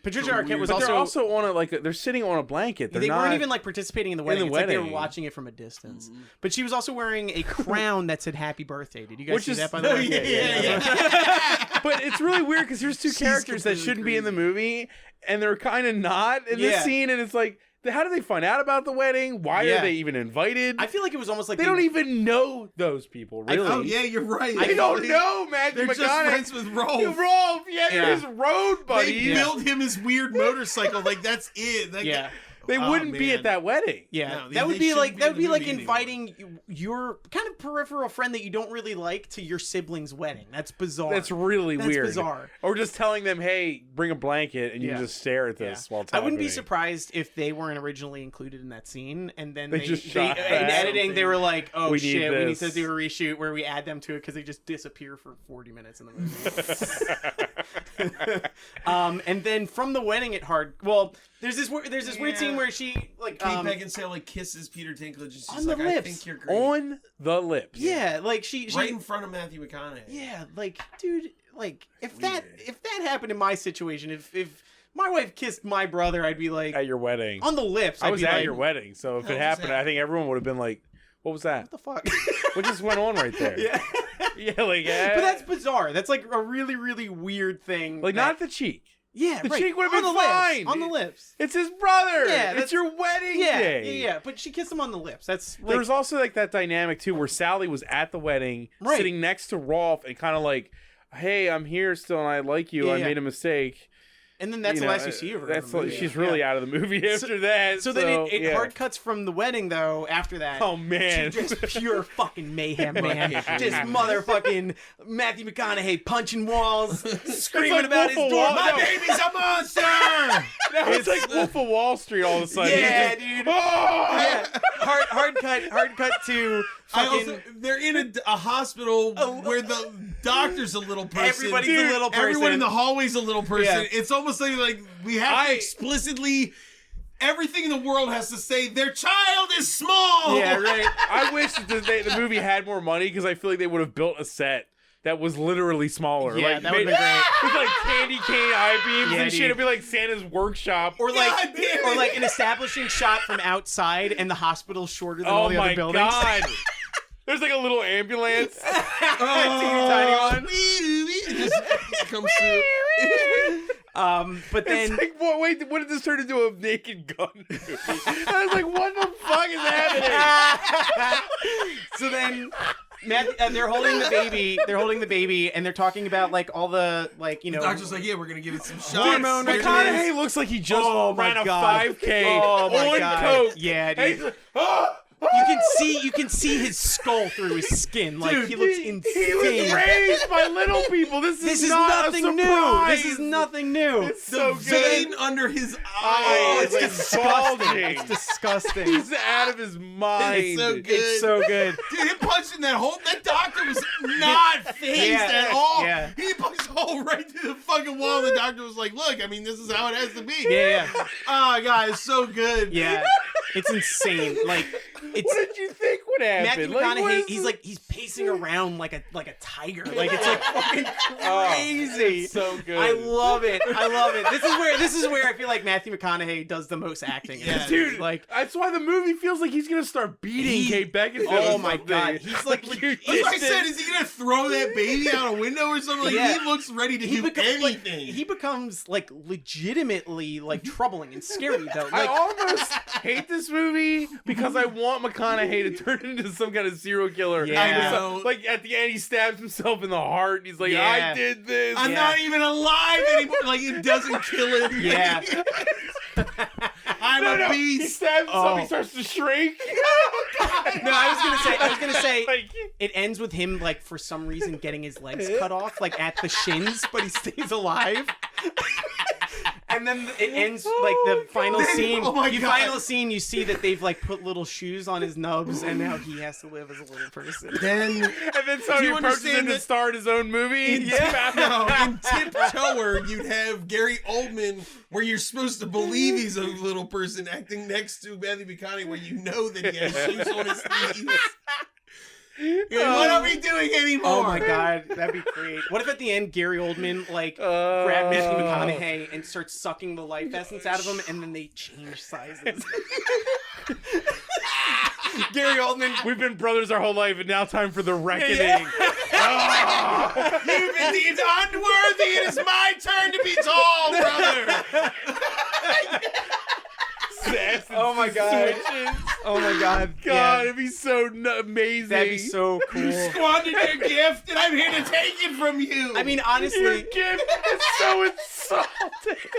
Patricia So Arquette weird. was but they're also... also on a they're sitting on a blanket. They're They not, weren't even like participating in the wedding. the It's like they were wedding. watching it from a distance. But she was also wearing a crown that said "Happy Birthday." Did you guys Which see is- that? By the Oh, way, yeah. But it's really weird because there's two She's characters that completely shouldn't be in the crazy. movie, and they're kind of not in Yeah. this scene. And it's like, how do they find out about the wedding? Why Yeah. are they even invited? I feel like it was almost like they don't even know those people, really. Oh yeah, you're right. They don't know Matthew They're just McConaughey. friends with Rolf. Rolf, yeah, Yeah. they're his road They buddies. built him his weird motorcycle. Like that's it. Like, Yeah. They Oh, wouldn't be man. at that wedding. Yeah, No, that would they be shouldn't like be that in would the be like movie anymore. inviting your kind of peripheral friend that you don't really like to your sibling's wedding. That's bizarre. That's really That's weird. bizarre. Or just telling them, hey, bring a blanket, and you Yeah. just stare at Yeah. this while I talking. wouldn't be surprised if they weren't originally included in that scene, and then They they just shot in that. editing they were like, "Oh We need shit, we need this." to do a reshoot where we add them to it because they just disappear for 40 minutes in the movie." And then from the wedding at there's this weird scene where she like Kate Beckinsale like kisses Peter Dinklage and she's on the like, I lips. think you're great. On the lips. yeah, like she Right in front of Matthew McConaughey. yeah, like dude, like if that happened in my situation, if my wife kissed my brother, I'd be like At your wedding. on the lips. I I'd was be at like, your wedding, so if How it was happened, that? I think everyone would have been like, what was that? What the fuck? What just went on right there? Yeah. Yeah, like, But that's bizarre. That's like a really, really weird thing. like that- not the cheek. Yeah, the right. cheek would've On been the lips. fine. On the lips. It's his brother. Yeah, It's that's- your wedding Yeah, day. yeah. But she kissed him on the lips. That's like, There was also like that dynamic too, where Sally was at the wedding, Right. sitting next to Rolf, and kind of like, "Hey, I'm here still, and I like you. Yeah, I yeah. made a mistake." and then that's You the know, last you see of her. in That's the movie. she's really Yeah. out of the movie after that. So then it yeah. hard cuts from the wedding though. After that, Oh man, to just pure fucking mayhem, man. Just motherfucking Matthew McConaughey punching walls, screaming like about Wolf his of door. Wall- My no. baby's a monster. no, it's like Wolf of Wall Street all of a sudden. Yeah, He's just, dude. Oh! Yeah. Hard cut to fucking. They're in a hospital where the doctor's a little person. Everybody's a little person. Everyone in the hallway's a little person. Yeah. It's almost like we have to explicitly. Everything in the world has to say their child is small. Yeah, right. I wish that the movie had more money because I feel like they would have built a set that was literally smaller. Yeah, like, that would've been great. With like candy cane eye beams Yeah, and shit. dude. It'd be like Santa's workshop. Or like, God damn or it. like an establishing shot from outside, and the hospital's shorter than all Oh the my other buildings. god. There's like a little ambulance. Teeny tiny one. It just comes through. But then It's like, wait, what did this turn into a Naked Gun movie? I was like, what the fuck is happening? so then they're holding the baby. They're holding the baby, and they're talking about like all the like The doctor's like, yeah, we're gonna give it some shots. Hormone Here it McConaughey is. looks like he just Oh my ran a God. 5K Oh my on God. coke. Yeah, And he's dude. like, "Ah, You can see his skull through his skin. Like Dude, he looks He insane. was raised by little people. This This is is not nothing a new. surprise. This is nothing new. It's The so vein good. under his Oh, eye. it's Like, disgusting. bulging. It's disgusting. He's out of his mind. It's so good. It's so good. Dude, him punching that doctor was not phased Yeah, at all. yeah. He punched a hole right through the fucking wall. The doctor was like, look, I mean, this is how it has to be. Yeah, Oh, God, it's so good. yeah. It's insane. Like it's What did you think when what happened? Matthew Like, McConaughey, he's pacing around like a tiger. Like it's like fucking crazy. It's so good. I love it. This is where I feel like Matthew McConaughey does the most acting. Yeah. Dude, like that's why the movie feels like he's gonna start beating Kate Beckinsale. Oh or my something. god, he's like That's what I said. Is he gonna throw that baby out a window or something? Like, Yeah. he looks ready to do anything. he becomes like legitimately like troubling and scary though. I Like almost hate this movie because I want McConaughey to turn into some kind of serial killer. Yeah. I know. Like at the end, he stabs himself in the heart. And he's like, Yeah. "I did this." I'm not even alive anymore. Like, it doesn't kill him. Yeah. I'm a He beast. stabs himself. Oh. He starts to shrink. no, I was gonna say Like, it ends with him like for some reason getting his legs cut off like at the shins, but he stays alive. And then it ends like the final scene. Oh my God. Final scene, you see that they've like put little shoes on his nubs, and now he has to live as a little person. Then and then somebody you approaches him understand to that- star in his own movie. in Tiptoes, you'd have Gary Oldman, where you're supposed to believe he's a little person acting next to Matthew McConaughey, where you know that he has shoes on his knees. You're like, what are we doing anymore? Oh my god, that'd be great. What if at the end Gary Oldman like grabbed Matthew McConaughey and starts sucking the life essence out of him, and then they change sizes? Gary Oldman. We've been brothers our whole life, and now time for the reckoning. You've been deemed unworthy. It is my turn to be tall, brother. Oh my god. Oh my god. God, Yeah. it'd be so amazing. That'd be so cool. Squandered your gift, and I'm here to take it from you. I mean, Your honestly, gift is so insulting.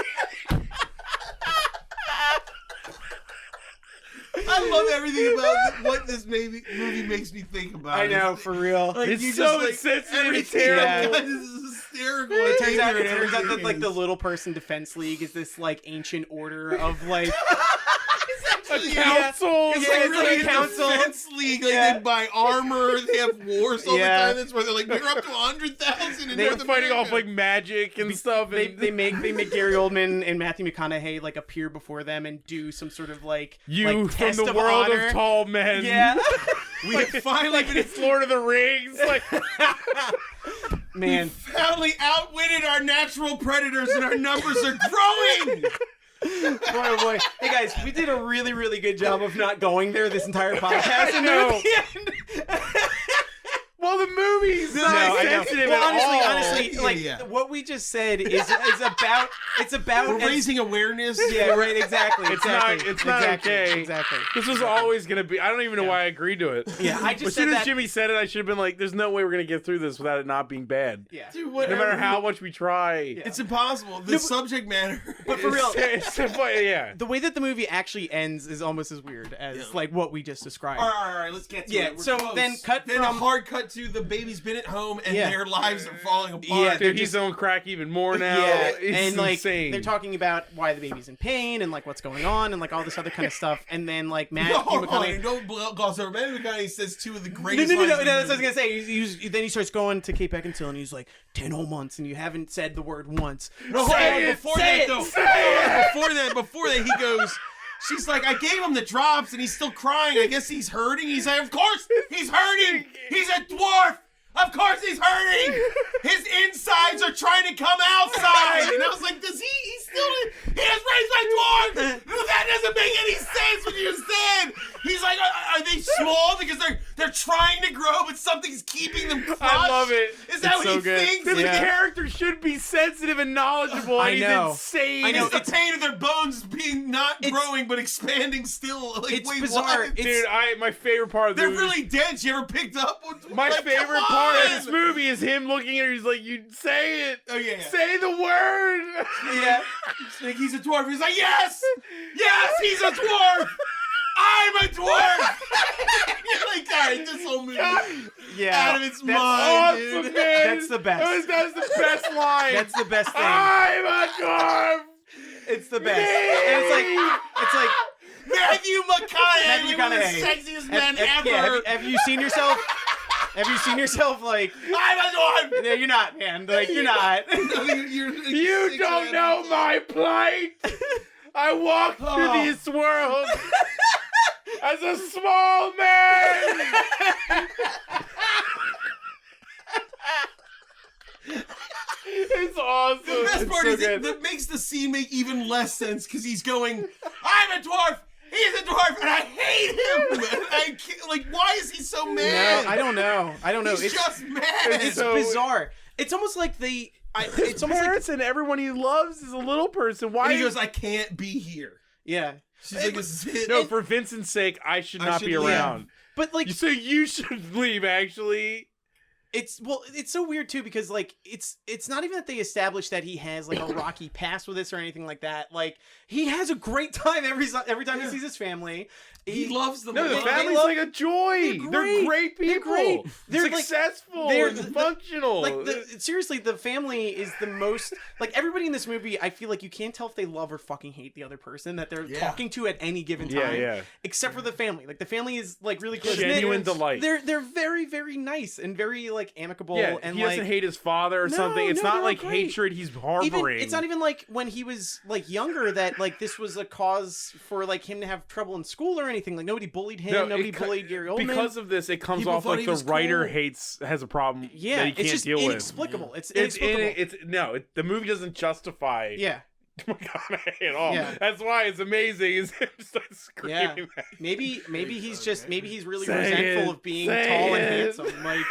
I love everything about what this movie makes me think about. I know, for real. Like, It's you so just, insensitive and everything terrible. I've done is hysterical. It turns out ignorant that like the everything. Little Person Defense League is this like ancient order of like A council. It's Yeah, like it's really like a a council. defense league. Like Yeah. they buy armor. They have wars all Yeah. the time. That's where they're like, we're up to 100,000 in They're North fighting America. off like magic and stuff. they And make Gary Oldman and Matthew McConaughey like appear before them and do some sort of like you like, from test the of world honor. of tall men. Yeah. We have finally Like been it's Lord of the Rings. Like Man. finally outwitted our natural predators, and our numbers are growing. Boy, oh boy. Hey guys, we did a really, really good job of not going there this entire podcast. I know. At the end. well, the movie's No, not I know. sensitive Well, at all. honestly, Yeah, like yeah. what we just said is about We're raising awareness. Yeah, right. Exactly. It's not- exactly. it's not exactly, okay. Exactly. This was always gonna be. I don't even know why I agreed to it. Yeah, I just As said soon as that. Jimmy said it, I should have been like, "There's no way we're gonna get through this without it not being bad." Yeah. Dude, No whatever. matter how much we try. It's impossible. The subject matter. But for real, yeah. the way that the movie actually ends is almost as weird as like what we just described. All right, let's get to Yeah, it. We're so close. then cut then from- a hard cut to the baby's been at home and Yeah. their lives are falling apart. Yeah, Dude, he's on crack even more now. Yeah, It's and like insane. they're talking about why the baby's in pain and like what's going on and like all this other kind of stuff. And then like Matthew Hold on, McConaughey. don't gloss over. Matthew McConaughey says two of the No, greatest. no, no, no, lines no, in that's the what I was gonna say. Then he starts going to Kate Beckinsale and he's like, 10 whole months and you haven't said the word once. No, hold Say on. it, Before say that, it, though. say Before that, he goes. She's like, I gave him the drops and he's still crying. I guess he's hurting. He's like, of course he's hurting. He's a dwarf. Of course he's hurting. His insides are trying to come outside. And I was like, does he has raised my dwarf. That doesn't make any sense what you said. He's like, are they small because they're trying to grow, but something's keeping them crushed? I love it. Is that It's what so he good. thinks? The Yeah. character should be sensitive and knowledgeable. I and know. He's insane. I know. It's the pain of their bones being not It's- growing but expanding still. Like, it's wait, bizarre. what? Dude, my favorite part of the They're movie. really dense. You ever picked up? My like, favorite come part of on! this movie is him looking at her. He's like, "You say it. Oh yeah. Say the word." Yeah. Like he's a dwarf. He's like, yes, he's a dwarf. I'm a dwarf. You're like, all right, this whole movie Yeah. out of its That's mind, Awesome, dude. man. That's the best. That's the best line. That's the best thing. I'm a dwarf. It's the best. And it's like Matthew McConaughey, Matthew one of the McConaughey. sexiest men have, ever. have you seen yourself? Have you seen yourself like? I'm a dwarf. No, you're not, man. Like you're not. No, you're You don't know my plight. I walk through Oh. this world as a small man. It's awesome. The best It's part so is good. that makes the scene make even less sense because he's going, I'm a dwarf, he's a dwarf, and I hate him. And I can't, like, why is he so mad? No, I don't know. He's just mad. It's so bizarre. It's almost like it's almost like parents and everyone he loves is a little person. Why? And he goes, I can't be here. yeah. She's like, this is it. No, for Vincent's sake, I should not be should leave. around. But like So you should leave, actually. it's so weird too because like it's not even that they established that he has like a rocky past with this or anything like that. Like he has a great time every time he sees his family. He loves them. No, the They family's love- like a joy. They're great people. They're great. They're like- successful. they're and functional. Like seriously, the family is the most like everybody in this movie. I feel like you can't tell if they love or fucking hate the other person that they're talking to at any given time. Yeah. Except for the family. Like the family is like really close. Genuine delight. They're very very nice and very like amicable. Yeah, and he like, doesn't hate his father or No, something. It's no, not they're like great. hatred he's Even, harboring. it's not even like when he was like younger that like this was a cause for like him to have trouble in school or anything. Like nobody bullied him. No, Nobody it co- bullied Gary Oldman. Because of this, it comes People off thought like he the was writer cool. has a problem yeah, that he it's can't just deal with. inexplicable. It's inexplicable. The movie doesn't justify Yeah. McConaughey at all. Yeah. That's why it's amazing. Is him start screaming. Yeah. Maybe he's really Say resentful it. of being Say tall and it. handsome. Like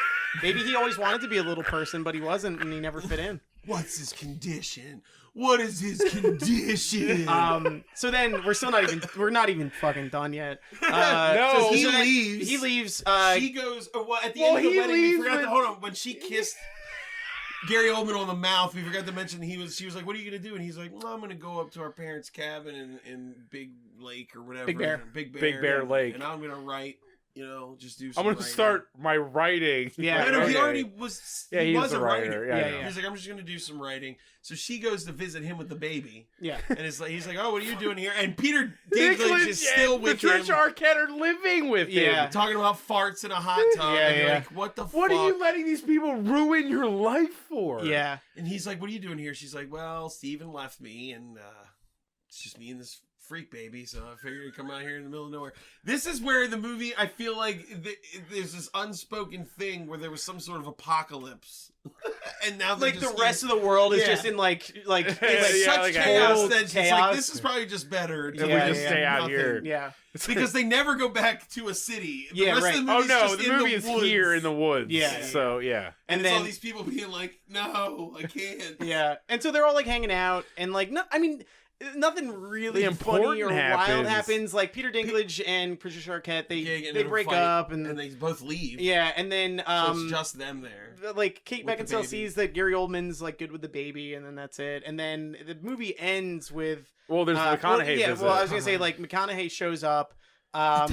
maybe he always wanted to be a little person, but he wasn't, and he never fit in. What's his condition? What is his condition? So then we're not even fucking done yet. No. so He then leaves. He leaves. She goes, at the well, end of the he wedding, we leaves forgot with- to, hold on, when she kissed Gary Oldman on the mouth, we forgot to mention she was like, what are you going to do? And he's like, well, I'm going to go up to our parents' cabin in Big Lake or whatever. Big Bear. Big Bear Lake. And I'm going to write, just do some I'm going to writing. start my writing. Yeah. No, he Okay. already was. Yeah, he he was was a a writer. writer. Yeah, yeah. He's like, I'm just going to do some writing. So she goes to visit him with the baby. Yeah. And he's like, oh, what are you doing here? And Peter Dinklage is still and with him. Patricia Arquette are living with Yeah. him. Talking about farts in a hot tub. Yeah, and you're yeah. like, what the fuck? What are you letting these people ruin your life for? Yeah. And he's like, what are you doing here? She's like, well, Steven left me, and it's just me and this freak baby, so I figured he'd come out here in the middle of nowhere. This is where the movie, I feel like there's this unspoken thing where there was some sort of apocalypse. And now they're Like the just rest of the world is Yeah. just in like it's Yeah, such like a chaos total that it's like, chaos. this is probably just better. If to we Yeah, just yeah. stay out nothing. here. yeah. Because they never go back to a city. The Yeah, rest right. of the Oh movie's no, just the in movie is woods. here in the woods. Yeah. So yeah. And And it's all then these people being like, no, I can't. yeah, and so they're all like hanging out and like no, I mean nothing really The funny or important wild happens. happens. Like Peter Dinklage and Patricia Arquette, Yeah, get they into a break fight, up and they both leave. yeah, and then So it's just them there. like Kate with the Beckinsale baby. sees that Gary Oldman's like good with the baby, and then that's it. And then the movie ends with Well, there's the McConaughey yeah, visit. well, I was gonna say like McConaughey shows up. I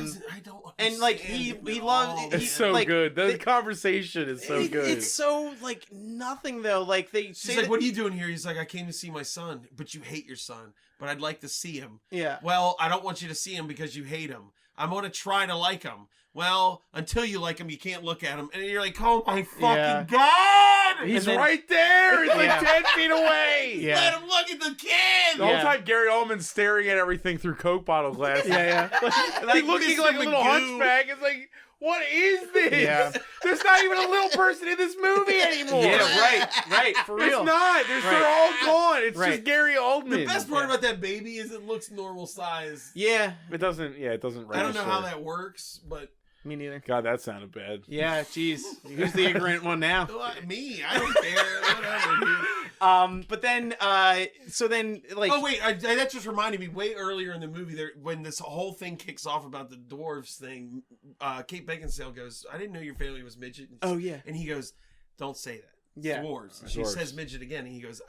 don't and like understand he him at loves all. It's so like, good. The they- conversation is so good. It's so like nothing though. Like they She's say like, that- what are you doing here? He's like, I came to see my son, but you hate your son. But I'd like to see him. yeah. Well, I don't want you to see him because you hate him. I'm going to try to like him. Well, until you like him, you can't look at him. And you're like, oh my fucking Yeah. God! He's and then- right there. He's Yeah. like 10 feet away. Yeah. Let him look at the kid! The whole Yeah. time Gary Oldman's staring at everything through Coke bottle glasses. Yeah, yeah. He's looking like a little Magoo. hunchback. It's like, what is this? Yeah. There's not even a little person in this movie anymore. Yeah, right, for real. It's not. They're Right. all gone. It's Right. just Gary Oldman. The best part about that baby is it looks normal size. Yeah, It doesn't. Yeah, it doesn't. I don't know register. how that works, but me neither. God, that sounded bad. Yeah, jeez. Who's the ignorant one now? me, I don't care. Whatever, dude. But then, so then, like, Oh wait, that just reminded me. Way earlier in the movie, there when this whole thing kicks off about the dwarves thing, Kate Beckinsale goes, "I didn't know your family was midget." Oh, yeah. and he goes, "Don't say that. It's Yeah. dwarves." And she Dwarves. says midget again, and he goes,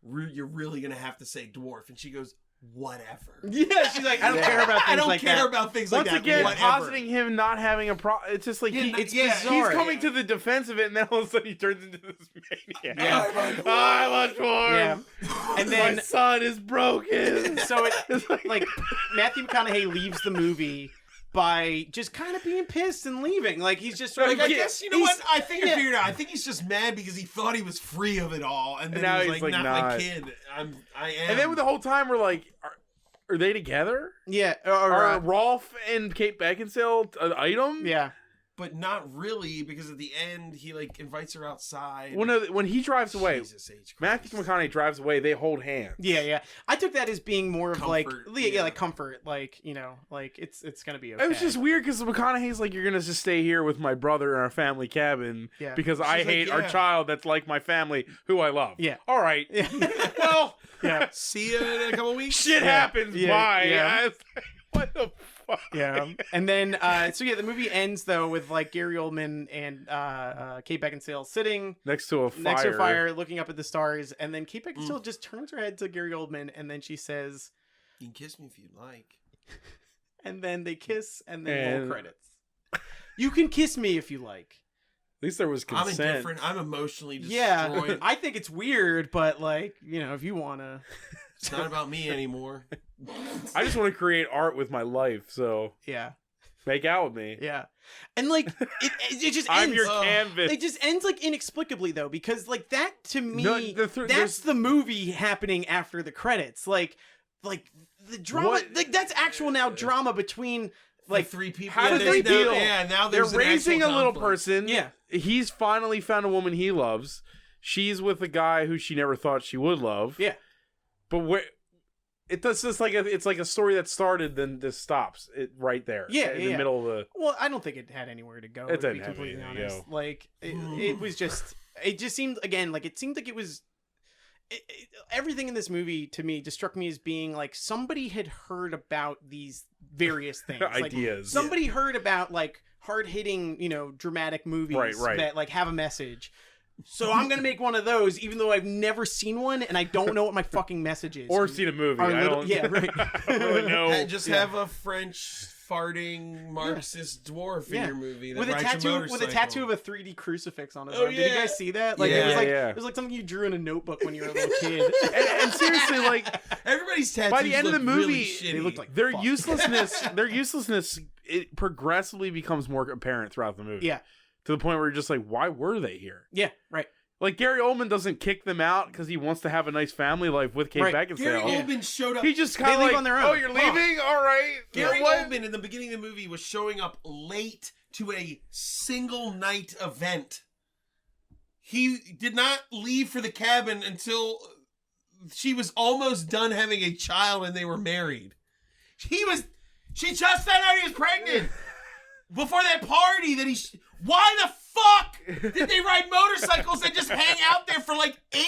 "You're really gonna have to say dwarf." And she goes, "Whatever." yeah, she's like, I don't care about things I don't like care that. about things Once like that. again, whatever. positing him not having a problem. It's just like It's yeah, bizarre. he's coming to the defense of it, and then all of a sudden he turns into this maniac. Yeah. I'm a dwarf. Yeah. And My then, son is broken. so it, It's like, Matthew McConaughey leaves the movie by just kind of being pissed and leaving. Like, he's just sort of Like, I like, guess you know he's- what? I think I yeah. figured out. I think he's just mad because he thought he was free of it all, and then now he was he's like, like, "Not my not." kid. I am." And then the whole time we're like, Are they together? Yeah. Are Rolf and Kate Beckinsale an item? Yeah. But not really, because at the end he like invites her outside. When he drives away, Jesus H. Matthew McConaughey drives away. They hold hands. Yeah. I took that as being more of Comfort, like comfort, like like it's gonna be okay. It was just weird because McConaughey's like, you're gonna just stay here with my brother in our family cabin because I hate our child that's like my family who I love. Yeah. All right. Yeah. Well. Yeah. See you in a couple weeks. Shit happens. Yeah. Bye. Yeah. What the fuck? Yeah. And then the movie ends though with like Gary Oldman and Kate Beckinsale sitting next to a fire looking up at the stars, and then Kate Beckinsale just turns her head to Gary Oldman and then she says, "You can kiss me if you'd like." And then they kiss and then roll credits. You can kiss me if you like. At least there was consent. I'm indifferent. I'm emotionally destroyed. Yeah, I think it's weird, but like, if you wanna, it's not about me anymore. I just want to create art with my life, so yeah, make out with me. Yeah, and like it just ends. I'm your canvas. It just ends like inexplicably though, because like that to me, that's the movie happening after the credits. Like the drama, like that's actual now drama between. Like three people. How does they deal? Now they're raising a little conflict. person. Yeah. He's finally found a woman he loves. She's with a guy who she never thought she would love. Yeah. But it's just like it's like a story that started, then just stops it right there. Yeah. In the middle of the. Well, I don't think it had anywhere to go. It to didn't be have completely anywhere to honest. go. Like it was just. It just seemed again like it seemed like it was. Everything in this movie to me just struck me as being like somebody had heard about these various things, ideas. Like, somebody heard about like hard-hitting, dramatic movies that like have a message. So I'm gonna make one of those, even though I've never seen one and I don't know what my fucking message is, or seen a movie. I don't really know. Just have a French farting Marxist dwarf in your movie that with a rides tattoo a tattoo of a 3D crucifix on his arm. Yeah. Did you guys see that? Like it was like something you drew in a notebook when you were a little kid. and seriously, like everybody's tattoos by the end of the movie, really they looked like their uselessness. It progressively becomes more apparent throughout the movie. Yeah. To the point where you're just like, why were they here? Yeah, right. Like, Gary Oldman doesn't kick them out because he wants to have a nice family life with Kate Beckinsale. Gary Oldman showed up. He just kind of like, on their own. Oh, you're leaving? All right. Gary Oldman in the beginning of the movie was showing up late to a single night event. He did not leave for the cabin until she was almost done having a child and they were married. She just found out he was pregnant before that party that why the fuck did they ride motorcycles and just hang out there for like 8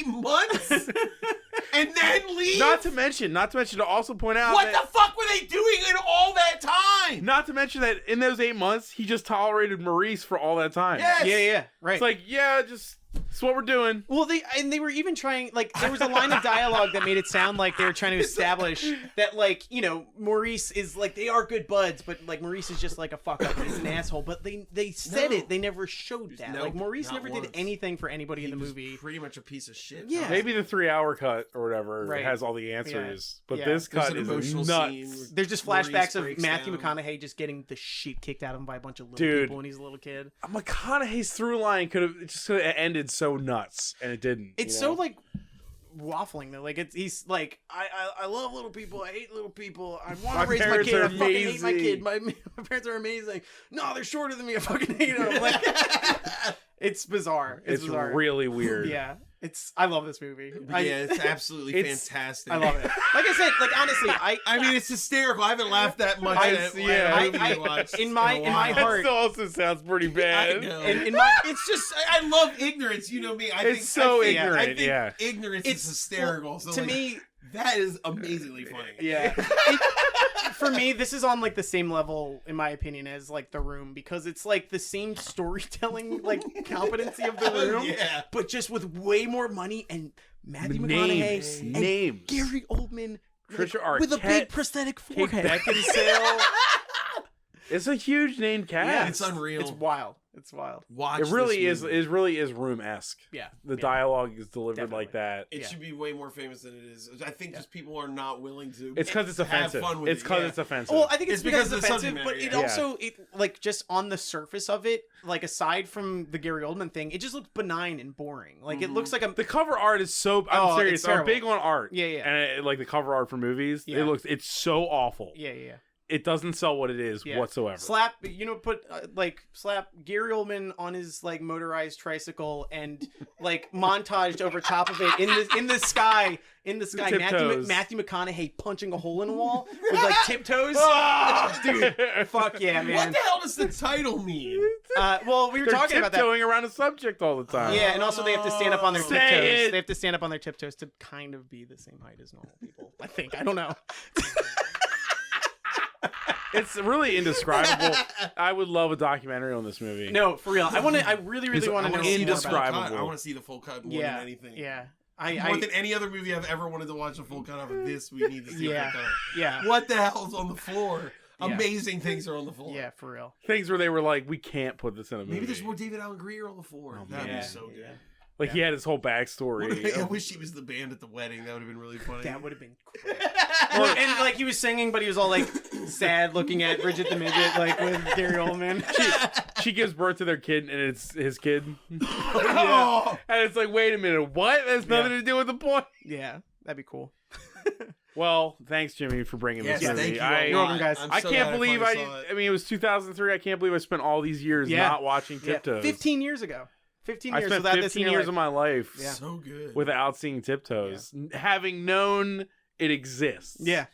months and then leave? Not to mention to also point out what the fuck were they doing in all that time? Not to mention that in those 8 months, he just tolerated Maurice for all that time. Yes. Yeah, right. It's like, it's what we're doing. Well, they were even trying, like, there was a line of dialogue that made it sound like they were trying to establish that, like, Maurice is, like, they are good buds, but, like, Maurice is just, like, a fuck-up and he's an asshole. But they said it. They never showed that. Like, Maurice never did anything for anybody in the movie. Pretty much a piece of shit. Yeah. Maybe the 3-hour cut or whatever has all the answers. But this cut is nuts. There's just flashbacks of Matthew McConaughey just getting the shit kicked out of him by a bunch of little people when he's a little kid. McConaughey's through line could have ended so nuts, and it didn't. It's so like waffling though. Like he's like, I love little people. I hate little people. I want to raise my kid. I fucking hate my kid. My parents are amazing. No, they're shorter than me. I fucking hate them. Like, it's bizarre. It's bizarre. Really weird. Yeah. I love this movie. It's absolutely fantastic. I love it. Like I said, like honestly, I mean, it's hysterical. I haven't laughed that much. In my heart, it also sounds pretty bad. It's just I love ignorance. You know me. I think ignorance is hysterical. So to me, that is amazingly funny. Yeah. For me, this is on like the same level, in my opinion, as like The Room, because it's like the same storytelling, like competency of The Room, but just with way more money and Matthew McConaughey and Gary Oldman Trisha Arquette, with a big prosthetic forehead. Kate Beckinsale. It's a huge named cast. Yeah, It's unreal. It's wild. It's wild. Watch It really this is. movie. It really is Room-esque. Yeah. The Yeah. dialogue is delivered Definitely. like that. It Yeah. should be way more famous than it is. I think just people are not willing to. It's because it's have offensive. fun with It's it, because yeah. it's offensive. Well, I think It's it's because because it's of the offensive, subject but matter, it yeah. also, like, just on the surface of it, like, aside from the Gary Oldman thing, it just looks benign and boring. Like, it looks like a... the cover art is so. I'm Oh, serious. it's I'm terrible. big on art. Yeah, yeah. And like the cover art for movies, Yeah. it's so awful. Yeah, yeah, yeah. It doesn't sell what it is Yeah. whatsoever. Slap, slap Gary Oldman on his like motorized tricycle and like montaged over top of it in the sky. Tiptoes. Matthew McConaughey punching a hole in a wall with like tiptoes. Dude, fuck yeah, man. What the hell does the title mean? Well, we were They're talking about that. tiptoeing around a subject all the time. Yeah, and also they have to stand up on their Say tiptoes. it. They have to stand up on their tiptoes to kind of be the same height as normal people. I think. I don't know. It's really indescribable. I would love a documentary on this movie. No, for real. I really It's want to know more about it. indescribable. I want to see the full cut more Yeah, than anything. yeah. More than any other movie I've ever wanted to watch a full cut of. This we need to see Yeah, a full cut. yeah, What the hell's on the floor? Yeah. Amazing things are on the floor. yeah, for real. Things where they were like, we can't put this in a movie. Maybe there's more David Allen Greer on the floor. That'd yeah, be so good. yeah. Like he had his whole backstory. I wish he was the band at the wedding. That would have been really funny. That would have been great. And like he was singing, but he was all like sad, looking at Bridget the Midget, like with Gary Oldman. She gives birth to their kid, and it's his kid. Oh! And it's like, wait a minute, what? That's nothing to do with the point. Yeah, that'd be cool. Well, thanks, Jimmy, for bringing Yes, this movie. thank you. You're welcome, guys. I'm I so can't glad believe finally saw it. I mean, it was 2003. I can't believe I spent all these years Yeah. not watching Tiptoes. 15 years ago. 15 I years spent without 15 this in your years life. of my life Yeah. So good. without seeing Tiptoes, having known it exists. Yeah.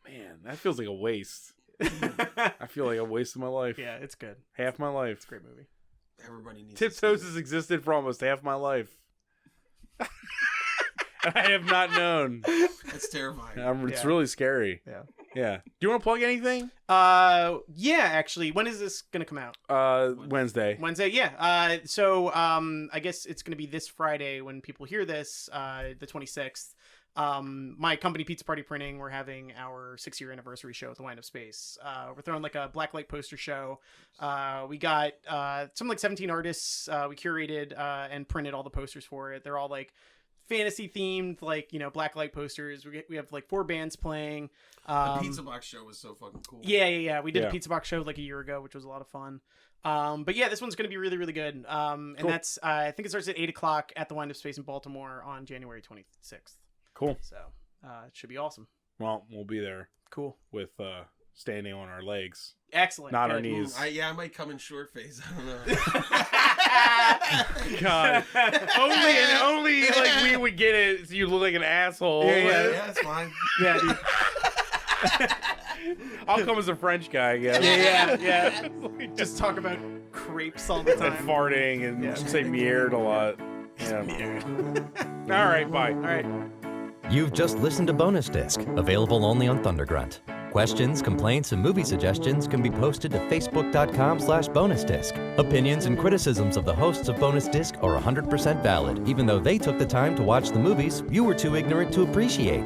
Man, that feels like a waste. I feel like I wasted my life. Yeah, it's good. Half my life. It's a great movie. Everybody needs Tiptoes to see has existed for almost half my life. I have not known. it. That's terrifying. It's Yeah. really scary. Yeah. Yeah. Do you want to plug anything? Yeah, actually. When is this going to come out? Wednesday. Wednesday, yeah. So I guess it's going to be this Friday when people hear this, the 26th. My company, Pizza Party Printing, we're having our 6-year anniversary show at the Wind of Space. We're throwing like a blacklight poster show. We got some like 17 artists. We curated and printed all the posters for it. They're all like fantasy themed, like, you know, blacklight posters. We have like 4 bands playing. The Pizza Box show was so fucking cool. Yeah. We did Yeah. a Pizza Box show like a year ago, which was a lot of fun. But yeah, this one's going to be really, really good. And Cool. that's, I think it starts at 8:00 at the Wind of Space in Baltimore on January 26th. Cool. So it should be awesome. Well, we'll be there Cool. with standing on our legs, Excellent. not our Good. knees. I might come in short face. I don't know. God, only like we would get it. So you look like an asshole. Yeah, that's fine. Yeah, dude. I'll come as a French guy, I guess. Yeah. Just talk about crepes all the And time. farting and say "merde" a lot. Yeah. All right, bye. All right. You've just listened to Bonus Disc, available only on Thundergrunt. Questions, complaints, and movie suggestions can be posted to facebook.com/bonusdisc. Opinions and criticisms of the hosts of Bonus Disc are 100% valid, even though they took the time to watch the movies you were too ignorant to appreciate.